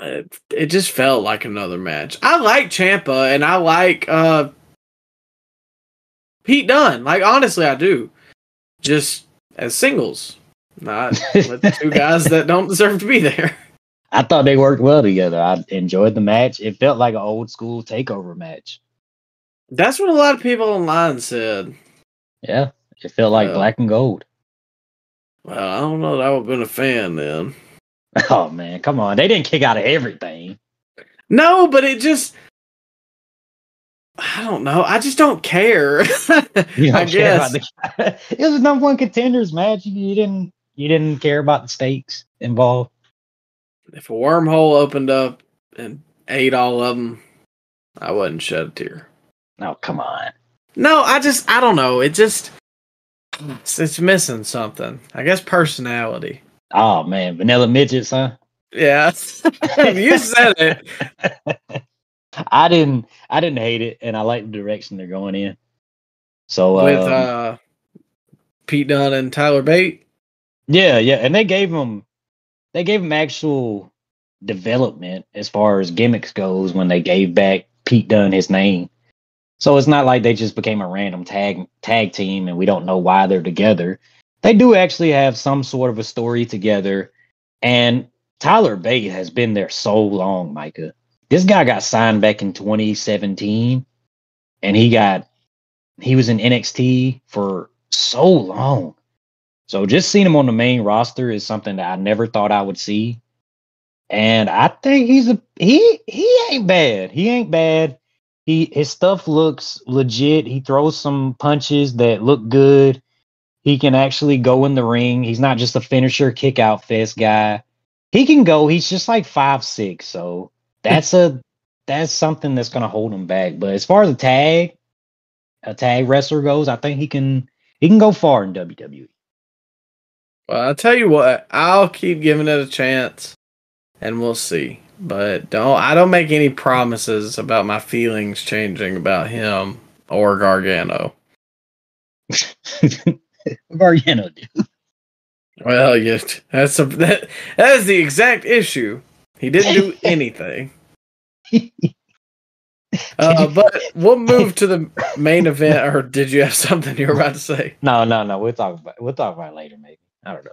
It just felt like another match. I like Ciampa and I like Pete Dunne. Like honestly, I do. Just as singles, not with two guys that don't deserve to be there. I thought they worked well together. I enjoyed the match. It felt like an old school takeover match. That's what a lot of people online said. Yeah, it felt like black and gold. Well, I don't know that I would have been a fan then. Oh man, come on. They didn't kick out of everything. No, but it just I don't know. I just don't care. I guess it was a #1 contenders match. You didn't care about the stakes involved. If a wormhole opened up and ate all of them, I wouldn't shed a tear. Oh, come on. No, I don't know. It's missing something. I guess personality. Oh man, vanilla midgets, huh? Yeah. You said it. I didn't hate it, and I like the direction they're going in. So With Pete Dunne and Tyler Bate. yeah, and they gave him actual development as far as gimmicks goes when they gave back Pete Dunne his name. So it's not like they just became a random tag team and we don't know why they're together. They do actually have some sort of a story together. And Tyler Bate has been there so long, Micah. This guy got signed back in 2017 and he was in NXT for so long. So just seeing him on the main roster is something that I never thought I would see. And I think he ain't bad. He ain't bad. His stuff looks legit. He throws some punches that look good. He can actually go in the ring. He's not just a finisher, kick out fest guy. He can go. He's just like 5'6". So that's something that's gonna hold him back. But as far as a tag wrestler goes, I think he can go far in WWE. Well, I'll tell you what, I'll keep giving it a chance and we'll see. But I don't make any promises about my feelings changing about him or Gargano. Gargano, dude. Well, that is the exact issue. He didn't do anything. But we'll move to the main event. Or did you have something you were about to say? No. We'll talk about it later, maybe. I don't know.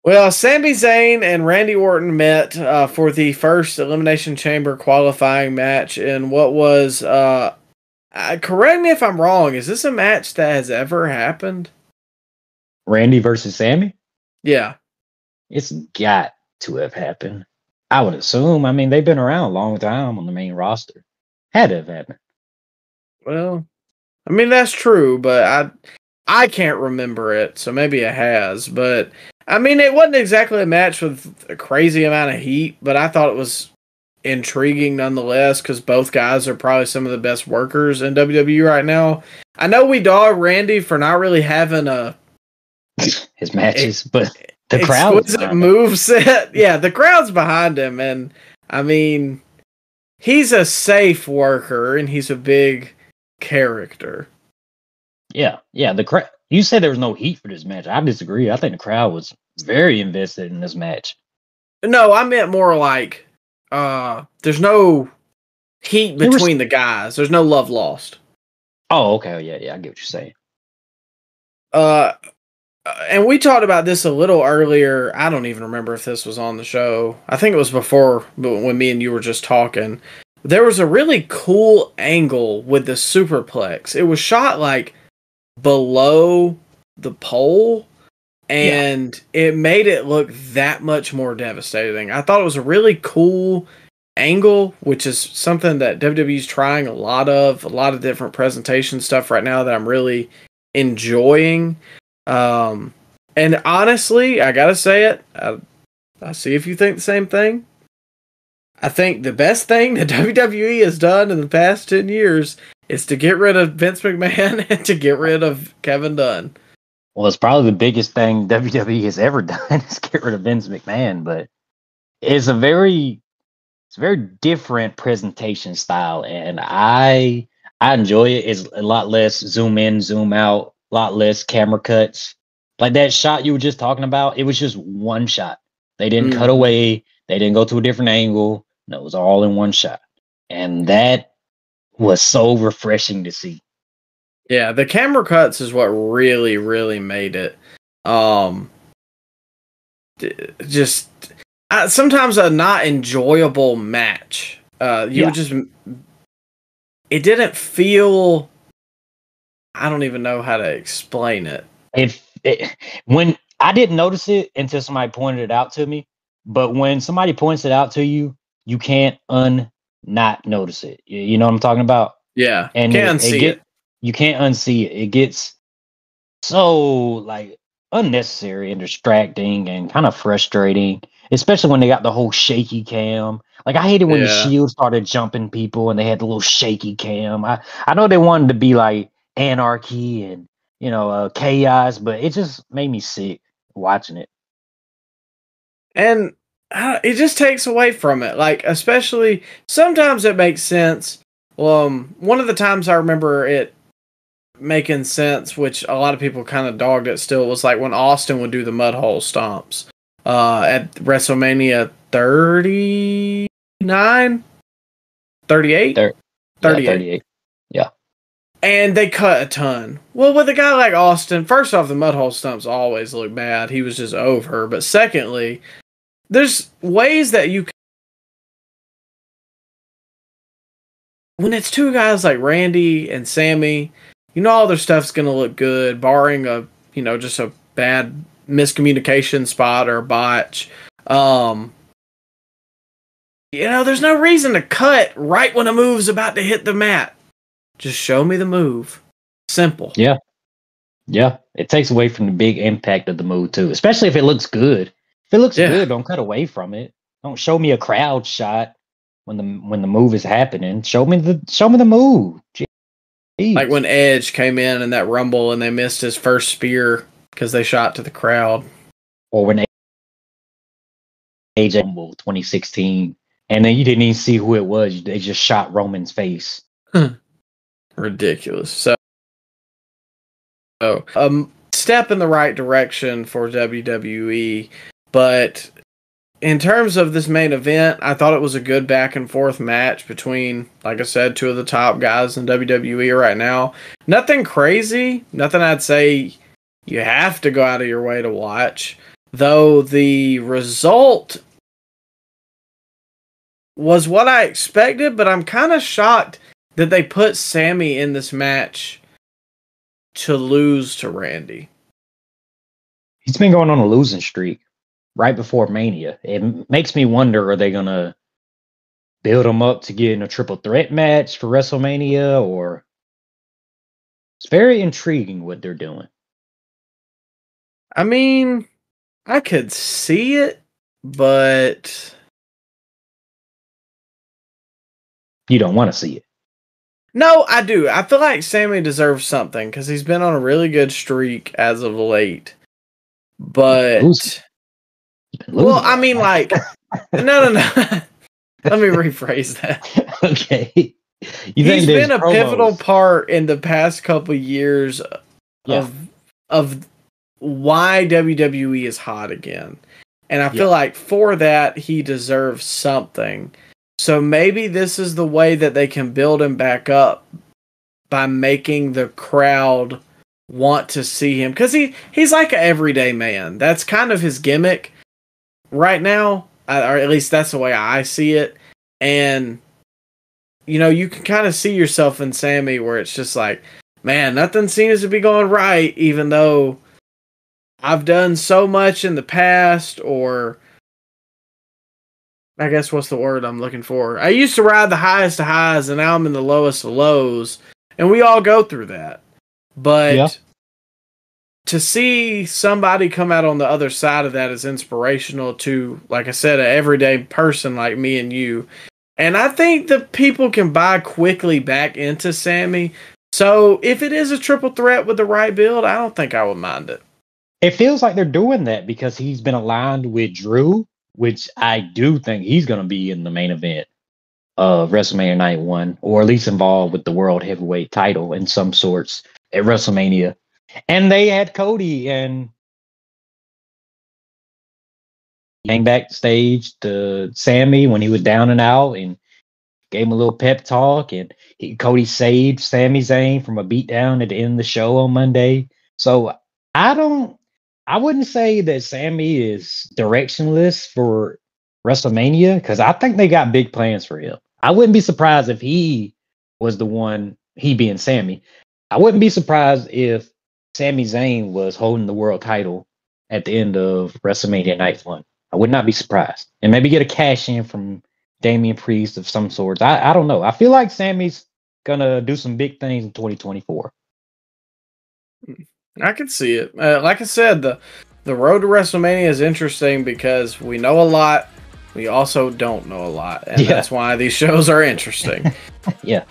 Well, Sami Zayn and Randy Orton met for the first Elimination Chamber qualifying match in what was, correct me if I'm wrong, is this a match that has ever happened? Randy versus Sami? Yeah. It's got to have happened. I would assume. I mean, they've been around a long time on the main roster. Had to have happened. Well, I mean, that's true, but I can't remember it, so maybe it has, but I mean, it wasn't exactly a match with a crazy amount of heat, but I thought it was intriguing nonetheless because both guys are probably some of the best workers in WWE right now. I know we dog Randy for not really having his matches, but the crowd's move set. Yeah, the crowd's behind him, and I mean, he's a safe worker and he's a big character. Yeah. The crowd. You said there was no heat for this match. I disagree. I think the crowd was very invested in this match. No, I meant more like there's no heat between the guys. There's no love lost. Oh, okay. Yeah, I get what you're saying. And we talked about this a little earlier. I don't even remember if this was on the show. I think it was before, but when me and you were just talking. There was a really cool angle with the superplex. It was shot like below the pole, and it made it look that much more devastating. I thought it was a really cool angle, which is something that WWE's trying a lot of different presentation stuff right now that I'm really enjoying. And honestly, I gotta say it, I'll see if you think the same thing. I think the best thing that WWE has done in the past 10 years is to get rid of Vince McMahon and to get rid of Kevin Dunn. Well, it's probably the biggest thing WWE has ever done is get rid of Vince McMahon, but it's a very different presentation style, and I enjoy it. It's a lot less zoom in, zoom out, a lot less camera cuts. Like that shot you were just talking about, it was just one shot. They didn't cut away. They didn't go to a different angle. No, it was all in one shot. And that was so refreshing to see. Yeah, the camera cuts is what really, really made it. Sometimes a not enjoyable match. It didn't feel. I don't even know how to explain it. When I didn't notice it until somebody pointed it out to me, but when somebody points it out to you, you can't not notice it. You know what I'm talking about? Yeah, and can't see it. You can't unsee it. It gets so like unnecessary and distracting and kind of frustrating. especially when they got the whole shaky cam. Like I hated when the Yeah. Shield started jumping people and they had the little shaky cam. I know they wanted to be like anarchy and chaos, but it just made me sick watching it. And it just takes away from it. Like, especially sometimes it makes sense. One of the times I remember it making sense, which a lot of people kind of dogged it still, was like when Austin would do the mud hole stomps at WrestleMania 39, 38, 38. Yeah. And they cut a ton. Well, with a guy like Austin, first off, the mud hole stumps always look bad. He was just over. But secondly, there's ways that you can, when it's two guys like Randy and Sammy, all their stuff's going to look good, barring just a bad miscommunication spot or a botch. There's no reason to cut right when a move's about to hit the mat. Just show me the move. Simple. Yeah. Yeah. It takes away from the big impact of the move too, especially if it looks good. If it looks good, don't cut away from it. Don't show me a crowd shot when the move is happening. Show me the move. Jeez. Like when Edge came in that Rumble and they missed his first spear because they shot to the crowd. Or when AEW Rumble 2016 and then you didn't even see who it was. They just shot Roman's face. Ridiculous. So, step in the right direction for WWE, but in terms of this main event, I thought it was a good back and forth match between, like I said, two of the top guys in WWE right now. Nothing crazy, nothing I'd say you have to go out of your way to watch, though the result was what I expected, but I'm kind of shocked that they put Sammy in this match to lose to Randy. He's been going on a losing streak right before Mania. It makes me wonder, are they going to build him up to get in a triple threat match for WrestleMania? Or it's very intriguing what they're doing. I mean, I could see it, but you don't want to see it. No, I do. I feel like Sammy deserves something because he's been on a really good streak as of late. But, well, I mean, like, no. Let me rephrase that. Okay. He's been a pivotal part in the past couple years of why WWE is hot again. And I feel like for that, he deserves something. So maybe this is the way that they can build him back up by making the crowd want to see him. Because he's like an everyday man. That's kind of his gimmick right now. Or at least that's the way I see it. And, you can kind of see yourself in Sammy where it's just like, man, nothing seems to be going right, even though I've done so much in the past, or I guess what's the word I'm looking for? I used to ride the highest of highs, and now I'm in the lowest of lows, and we all go through that. But to see somebody come out on the other side of that is inspirational to, like I said, an everyday person like me and you. And I think that people can buy quickly back into Sammy. So if it is a triple threat with the right build, I don't think I would mind it. It feels like they're doing that because he's been aligned with Drew, which I do think he's going to be in the main event of WrestleMania Night 1, or at least involved with the World Heavyweight title in some sorts at WrestleMania. And they had Cody and came backstage to Sammy when he was down and out and gave him a little pep talk. And Cody saved Sami Zayn from a beatdown at the end of the show on Monday. So I wouldn't say that Sammy is directionless for WrestleMania because I think they got big plans for him. I wouldn't be surprised if he was the one, he being Sammy. I wouldn't be surprised if Sami Zayn was holding the world title at the end of WrestleMania Night 1. I would not be surprised. And maybe get a cash in from Damian Priest of some sorts. I don't know. I feel like Sammy's going to do some big things in 2024. I can see it. Like I said, the the road to WrestleMania is interesting because we know a lot. We also don't know a lot. And that's why these shows are interesting. Yeah.